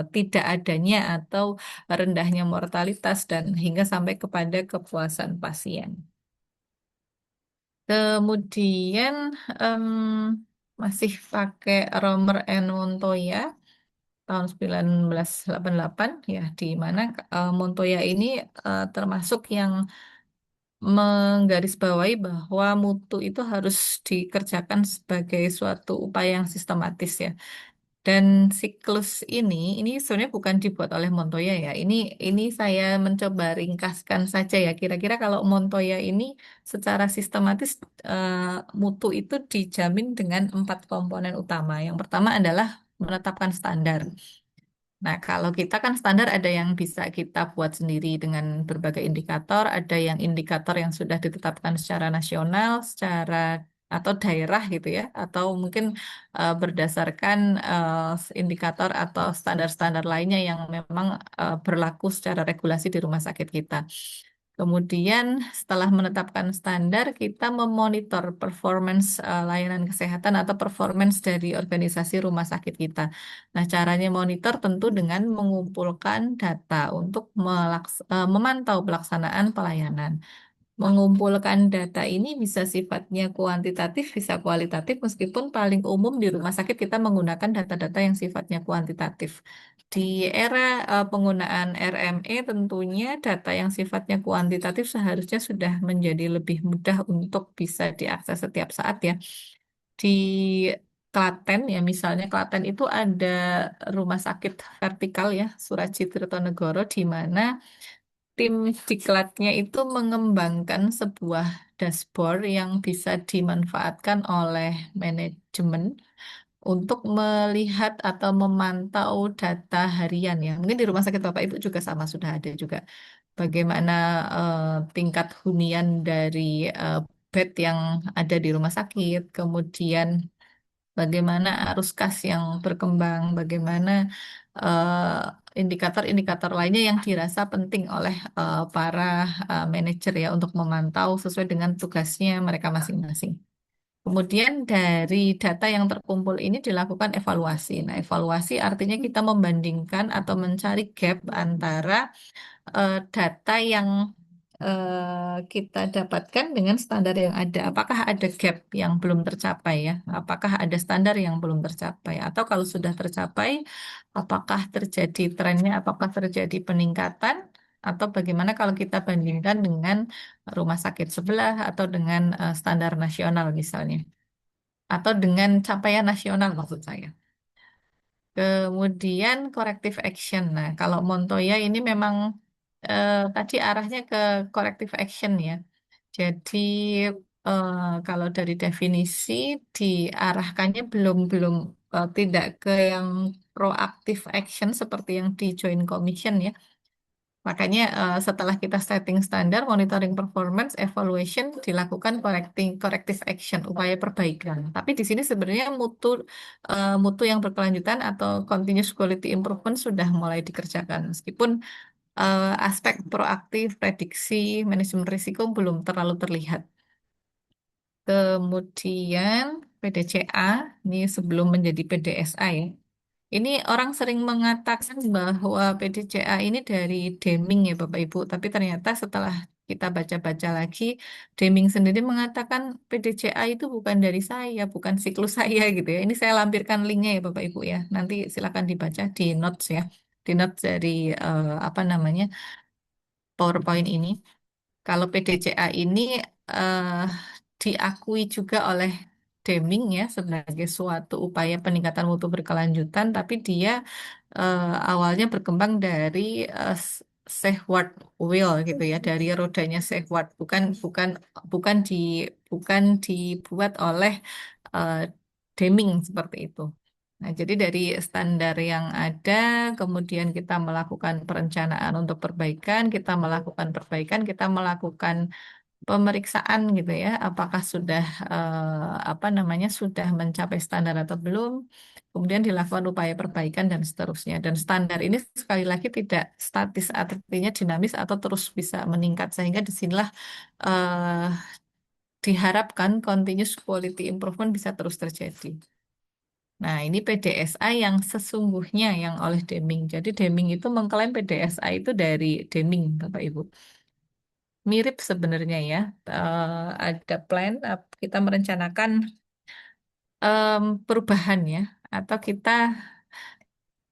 tidak adanya atau rendahnya mortalitas dan hingga sampai kepada kepuasan pasien. Kemudian em, masih pakai Romer and Montoya tahun 1988 ya, di mana Montoya ini termasuk yang menggarisbawahi bahwa mutu itu harus dikerjakan sebagai suatu upaya yang sistematis ya. Dan siklus ini sebenarnya bukan dibuat oleh Montoya ya. Ini saya mencoba ringkaskan saja ya. Kira-kira kalau Montoya ini secara sistematis eh, mutu itu dijamin dengan 4 komponen utama. Yang pertama adalah menetapkan standar. Nah, kalau kita kan standar ada yang bisa kita buat sendiri dengan berbagai indikator, ada yang indikator yang sudah ditetapkan secara nasional, secara atau daerah gitu ya, atau mungkin berdasarkan indikator atau standar-standar lainnya yang memang berlaku secara regulasi di rumah sakit kita. Kemudian setelah menetapkan standar, kita memonitor performance layanan kesehatan atau performance dari organisasi rumah sakit kita. Nah, caranya monitor tentu dengan mengumpulkan data untuk memantau pelaksanaan pelayanan. Mengumpulkan data ini bisa sifatnya kuantitatif, bisa kualitatif, meskipun paling umum di rumah sakit kita menggunakan data-data yang sifatnya kuantitatif. Di era penggunaan RME, tentunya data yang sifatnya kuantitatif seharusnya sudah menjadi lebih mudah untuk bisa diakses setiap saat ya. Di Klaten ya, misalnya Klaten itu ada rumah sakit vertikal ya, Surajit Tirtonegoro, di mana tim diklatnya itu mengembangkan sebuah dashboard yang bisa dimanfaatkan oleh manajemen untuk melihat atau memantau data harian ya. Mungkin di rumah sakit Bapak Ibu juga sama sudah ada juga. Bagaimana eh, tingkat hunian dari bed yang ada di rumah sakit, kemudian bagaimana arus kas yang berkembang, bagaimana indikator-indikator lainnya yang dirasa penting oleh para manajer ya untuk memantau sesuai dengan tugasnya mereka masing-masing. Kemudian dari data yang terkumpul ini dilakukan evaluasi. Nah, evaluasi artinya kita membandingkan atau mencari gap antara data yang kita dapatkan dengan standar yang ada. Apakah ada gap yang belum tercapai ya? Apakah ada standar yang belum tercapai? Atau kalau sudah tercapai, apakah terjadi trennya? Apakah terjadi peningkatan? Atau bagaimana kalau kita bandingkan dengan rumah sakit sebelah atau dengan standar nasional misalnya? Atau dengan capaian nasional maksud saya. Kemudian corrective action. Nah, kalau Montoya ini memang tadi arahnya ke corrective action ya. Jadi kalau dari definisi diarahkannya belum belum tidak ke yang proactive action seperti yang di Joint Commission ya. Makanya setelah kita setting standar, monitoring performance, evaluation, dilakukan corrective action, upaya perbaikan. Tapi di sini sebenarnya mutu yang berkelanjutan atau continuous quality improvement sudah mulai dikerjakan. Meskipun aspek proaktif, prediksi, manajemen risiko belum terlalu terlihat. Kemudian PDCA, ini sebelum menjadi PDSA ya. Ini orang sering mengatakan bahwa PDCA ini dari Deming ya Bapak Ibu, tapi ternyata setelah kita baca-baca lagi, Deming sendiri mengatakan PDCA itu bukan dari saya, bukan siklus saya gitu ya. Ini saya lampirkan linknya ya Bapak Ibu ya. Nanti silakan dibaca di notes ya, di notes dari apa namanya PowerPoint ini. Kalau PDCA ini eh, diakui juga oleh Deming ya sebagai suatu upaya peningkatan mutu berkelanjutan, tapi dia awalnya berkembang dari Sehwart wheel gitu ya, dari rodanya Sehwart, bukan bukan bukan di bukan dibuat oleh eh, Deming seperti itu. Nah, jadi dari standar yang ada, kemudian kita melakukan perencanaan untuk perbaikan, kita melakukan pemeriksaan gitu ya, apakah sudah apa namanya sudah mencapai standar atau belum. Kemudian dilakukan upaya perbaikan dan seterusnya. Dan standar ini sekali lagi tidak statis, artinya dinamis atau terus bisa meningkat sehingga disinilah eh, diharapkan continuous quality improvement bisa terus terjadi. Nah, ini PDSA yang sesungguhnya yang oleh Deming. Jadi Deming itu mengklaim PDSA itu dari Deming, Bapak Ibu. Mirip sebenarnya ya. Ada plan, kita merencanakan perubahan ya. Atau kita,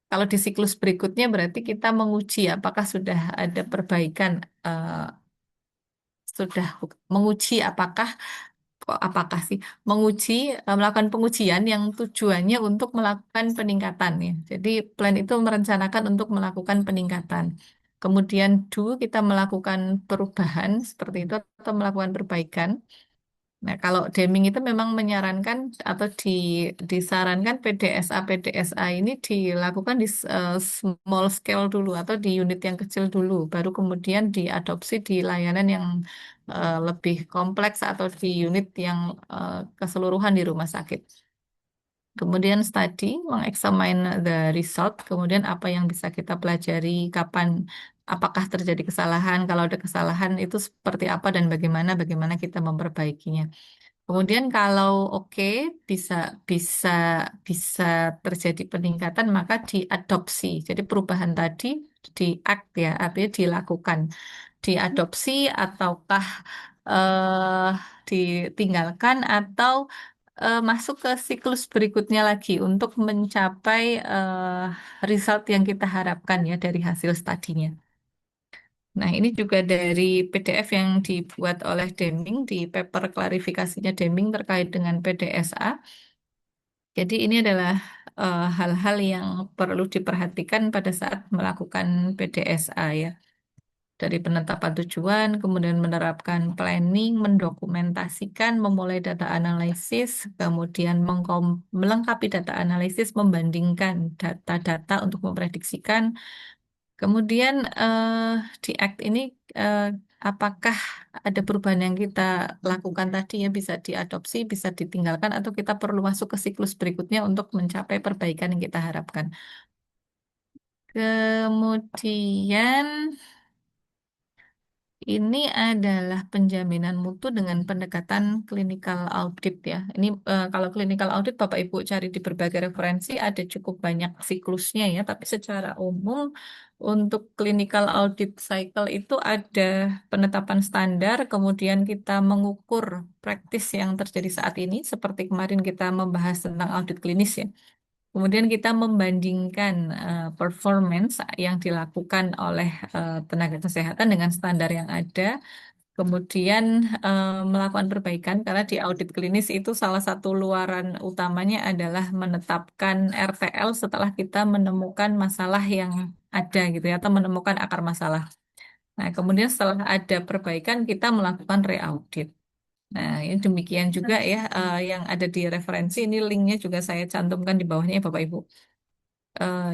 kalau di siklus berikutnya berarti kita menguji apakah sudah ada perbaikan, eh, sudah menguji apakah sih menguji melakukan pengujian yang tujuannya untuk melakukan peningkatan ya. Jadi plan itu merencanakan untuk melakukan peningkatan. Kemudian kita melakukan perubahan seperti itu atau melakukan perbaikan. Nah, kalau Deming itu memang menyarankan atau disarankan PDSA ini dilakukan di small scale dulu atau di unit yang kecil dulu, baru kemudian diadopsi di layanan yang lebih kompleks atau di unit yang keseluruhan di rumah sakit. Kemudian study, mengeksamin the result, kemudian apa yang bisa kita pelajari, kapan, apakah terjadi kesalahan, kalau ada kesalahan itu seperti apa dan bagaimana kita memperbaikinya. Kemudian kalau oke bisa bisa bisa terjadi peningkatan maka diadopsi. Jadi perubahan tadi di act ya, artinya dilakukan, diadopsi ataukah eh, ditinggalkan atau masuk ke siklus berikutnya lagi untuk mencapai result yang kita harapkan ya dari hasil studinya. Nah, ini juga dari PDF yang dibuat oleh Deming di paper klarifikasinya Deming terkait dengan PDSA. Jadi ini adalah hal-hal yang perlu diperhatikan pada saat melakukan PDSA ya. Dari penetapan tujuan, kemudian menerapkan planning, mendokumentasikan, memulai data analisis, kemudian melengkapi data analisis, membandingkan data-data untuk memprediksikan. Kemudian di Act ini eh, apakah ada perubahan yang kita lakukan tadi ya bisa diadopsi, bisa ditinggalkan, atau kita perlu masuk ke siklus berikutnya untuk mencapai perbaikan yang kita harapkan. Kemudian Ini adalah penjaminan mutu dengan pendekatan clinical audit ya. Ini kalau clinical audit Bapak Ibu cari di berbagai referensi ada cukup banyak siklusnya ya. Tapi secara umum untuk clinical audit cycle itu ada penetapan standar, kemudian kita mengukur praktis yang terjadi saat ini. Seperti kemarin kita membahas tentang audit klinis ya. Kemudian kita membandingkan performance yang dilakukan oleh tenaga kesehatan dengan standar yang ada. Kemudian melakukan perbaikan karena di audit klinis itu salah satu luaran utamanya adalah menetapkan RTL setelah kita menemukan masalah yang ada gitu ya atau menemukan akar masalah. Nah, kemudian setelah ada perbaikan kita melakukan reaudit. Nah, ini demikian juga ya yang ada di referensi ini linknya juga saya cantumkan di bawahnya ya Bapak Ibu.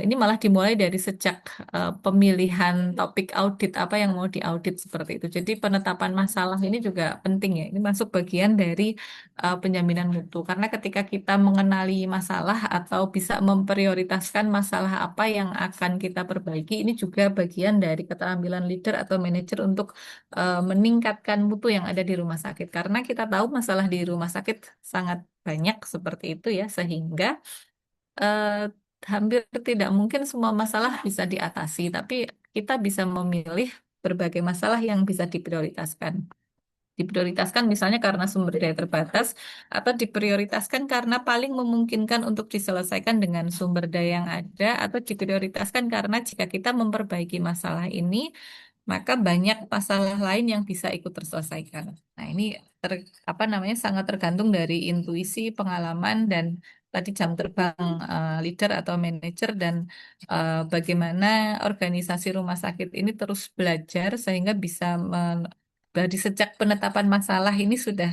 Ini malah dimulai dari sejak pemilihan topik audit apa yang mau diaudit seperti itu. Jadi penetapan masalah ini juga penting ya. Ini masuk bagian dari penjaminan mutu. Karena ketika kita mengenali masalah atau bisa memprioritaskan masalah apa yang akan kita perbaiki, ini juga bagian dari keterampilan leader atau manajer untuk meningkatkan mutu yang ada di rumah sakit. Karena kita tahu masalah di rumah sakit sangat banyak seperti itu ya, sehingga eh, hampir tidak mungkin semua masalah bisa diatasi, tapi kita bisa memilih berbagai masalah yang bisa diprioritaskan. Diprioritaskan misalnya karena sumber daya terbatas, atau diprioritaskan karena paling memungkinkan untuk diselesaikan dengan sumber daya yang ada, atau diprioritaskan karena jika kita memperbaiki masalah ini, maka banyak masalah lain yang bisa ikut terselesaikan. Nah, ini apa namanya sangat tergantung dari intuisi, pengalaman dan tadi jam terbang leader atau manajer dan bagaimana organisasi rumah sakit ini terus belajar sehingga bisa dari sejak penetapan masalah ini sudah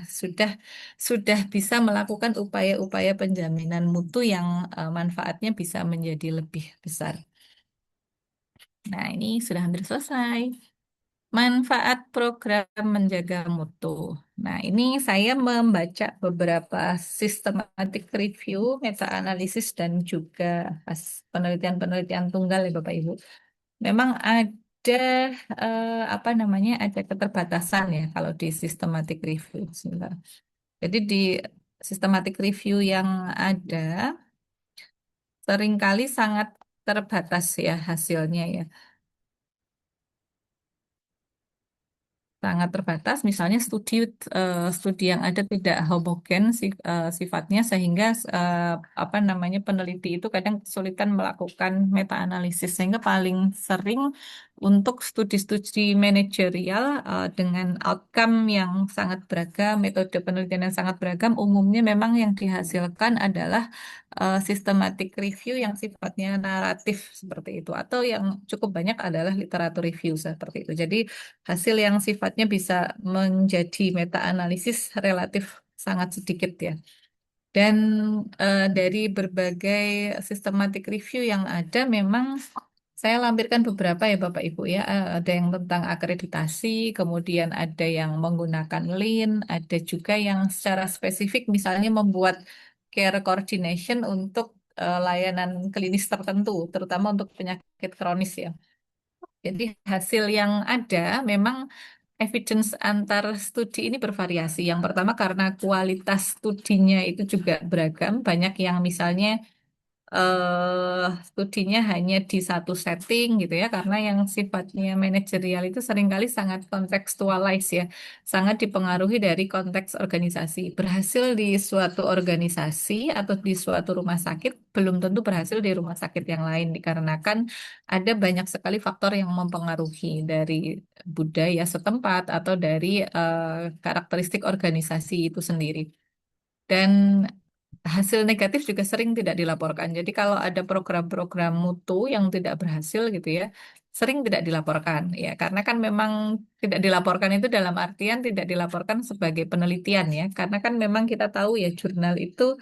bisa melakukan upaya-upaya penjaminan mutu yang manfaatnya bisa menjadi lebih besar. Nah, ini sudah hampir selesai. Manfaat program menjaga mutu. Nah, ini saya membaca beberapa systematic review, meta-analisis, dan juga penelitian-penelitian tunggal ya Bapak Ibu. Memang ada apa namanya, ada keterbatasan ya kalau di systematic review. Sebentar. Jadi di systematic review yang ada seringkali sangat terbatas ya hasilnya ya. Sangat terbatas. Misalnya studi yang ada tidak homogen sifatnya sehingga apa namanya peneliti itu kadang kesulitan melakukan meta-analisis sehingga paling sering untuk studi-studi manajerial dengan outcome yang sangat beragam, metode penelitian yang sangat beragam, umumnya memang yang dihasilkan adalah systematic review yang sifatnya naratif seperti itu atau yang cukup banyak adalah literatur review seperti itu. Jadi hasil yang sifatnya bisa menjadi meta-analisis relatif sangat sedikit ya. Dan dari berbagai systematic review yang ada, memang saya lampirkan beberapa ya Bapak Ibu ya. Ada yang tentang akreditasi, kemudian ada yang menggunakan Lean, ada juga yang secara spesifik misalnya membuat care coordination untuk layanan klinis tertentu, terutama untuk penyakit kronis ya. Jadi hasil yang ada memang evidence antar studi ini bervariasi. Yang pertama karena kualitas studinya itu juga beragam. Banyak yang misalnya studinya hanya di satu setting gitu ya, karena yang sifatnya manajerial itu seringkali sangat kontekstualize ya, sangat dipengaruhi dari konteks organisasi. Berhasil di suatu organisasi atau di suatu rumah sakit belum tentu berhasil di rumah sakit yang lain dikarenakan ada banyak sekali faktor yang mempengaruhi dari budaya setempat atau dari karakteristik organisasi itu sendiri. Dan hasil negatif juga sering tidak dilaporkan. Jadi kalau ada program-program mutu yang tidak berhasil gitu ya, sering tidak dilaporkan ya, karena kan memang tidak dilaporkan itu dalam artian tidak dilaporkan sebagai penelitian ya, karena kan memang kita tahu ya jurnal itu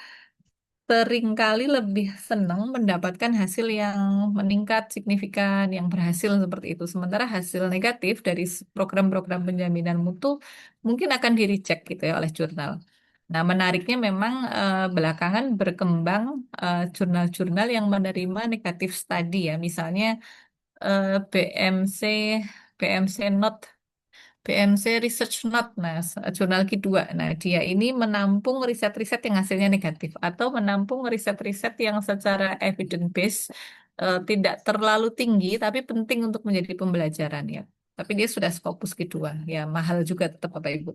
seringkali lebih senang mendapatkan hasil yang meningkat signifikan, yang berhasil seperti itu. Sementara hasil negatif dari program-program penjaminan mutu mungkin akan di-reject gitu ya oleh jurnal. Nah, menariknya memang belakangan berkembang jurnal-jurnal yang menerima negatif study ya, misalnya BMC, BMC Note BMC Research Note, nah, jurnal Q2. Nah, dia ini menampung riset-riset yang hasilnya negatif atau menampung riset-riset yang secara evidence base tidak terlalu tinggi tapi penting untuk menjadi pembelajaran ya. Tapi dia sudah Scopus Q2, ya mahal juga tetap Bapak Ibu.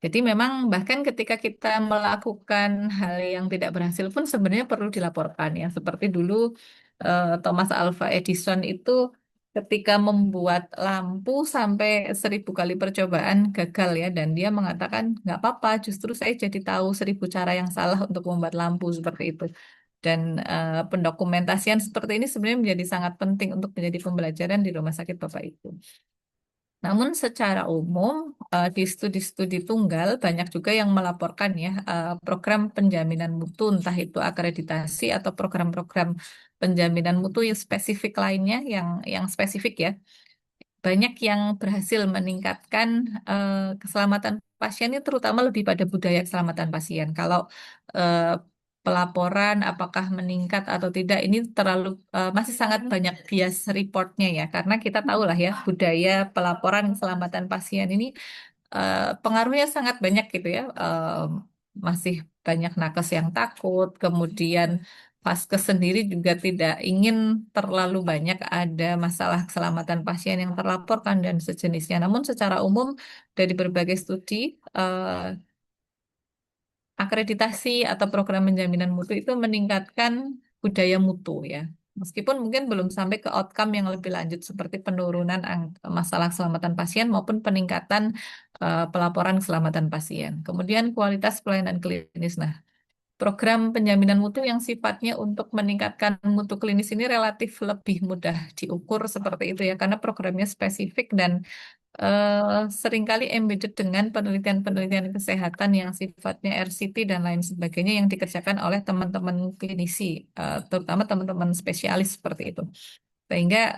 Jadi memang bahkan ketika kita melakukan hal yang tidak berhasil pun sebenarnya perlu dilaporkan ya. Seperti dulu Thomas Alva Edison itu ketika membuat lampu sampai 1.000 kali percobaan gagal ya. Dan dia mengatakan nggak apa-apa, justru saya jadi tahu 1.000 cara yang salah untuk membuat lampu seperti itu. Dan pendokumentasian seperti ini sebenarnya menjadi sangat penting untuk menjadi pembelajaran di rumah sakit Bapak Ibu. Namun secara umum di studi-studi tunggal banyak juga yang melaporkan ya program penjaminan mutu entah itu akreditasi atau program-program penjaminan mutu yang spesifik lainnya yang spesifik ya banyak yang berhasil meningkatkan keselamatan pasien ini terutama lebih pada budaya keselamatan pasien. Kalau eh, pelaporan apakah meningkat atau tidak ini terlalu masih sangat banyak bias reportnya ya karena kita tahu lah ya budaya pelaporan keselamatan pasien ini pengaruhnya sangat banyak gitu ya. Masih banyak nakes yang takut, kemudian Vaskes sendiri juga tidak ingin terlalu banyak ada masalah keselamatan pasien yang terlaporkan dan sejenisnya. Namun secara umum dari berbagai studi, akreditasi atau program penjaminan mutu itu meningkatkan budaya mutu ya. Meskipun mungkin belum sampai ke outcome yang lebih lanjut seperti penurunan masalah keselamatan pasien maupun peningkatan pelaporan keselamatan pasien. Kemudian kualitas pelayanan klinis. Nah, program penjaminan mutu yang sifatnya untuk meningkatkan mutu klinis ini relatif lebih mudah diukur seperti itu ya, karena programnya spesifik dan seringkali embedded dengan penelitian-penelitian kesehatan yang sifatnya RCT dan lain sebagainya yang dikerjakan oleh teman-teman klinisi, terutama teman-teman spesialis seperti itu. Sehingga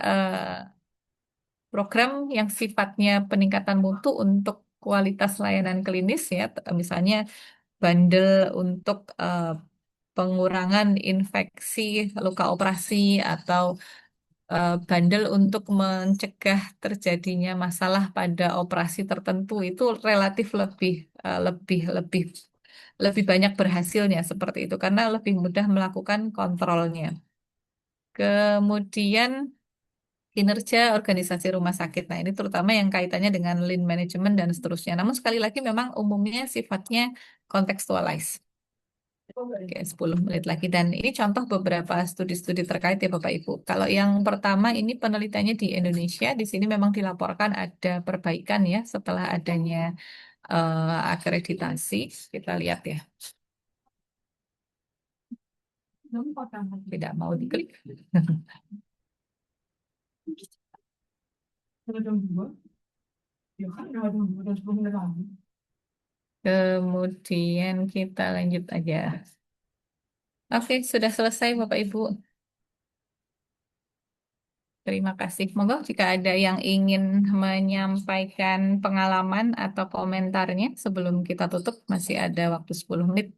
program yang sifatnya peningkatan mutu untuk kualitas layanan klinis ya, misalnya bandel untuk pengurangan infeksi luka operasi atau bandel untuk mencegah terjadinya masalah pada operasi tertentu itu relatif lebih lebih lebih banyak berhasilnya seperti itu karena lebih mudah melakukan kontrolnya. Kemudian kinerja organisasi rumah sakit. Nah, ini terutama yang kaitannya dengan lean management dan seterusnya. Namun sekali lagi memang umumnya sifatnya contextualize. Oke, 10 menit lagi. Dan ini contoh beberapa studi-studi terkait ya Bapak Ibu. Kalau yang pertama ini penelitiannya di Indonesia, di sini memang dilaporkan ada perbaikan ya setelah adanya akreditasi. Kita lihat ya. Tidak mau diklik. Kemudian kita lanjut aja. Oke, sudah selesai Bapak Ibu. Terima kasih. Monggo jika ada yang ingin menyampaikan pengalaman atau komentarnya sebelum kita tutup, masih ada waktu 10 menit.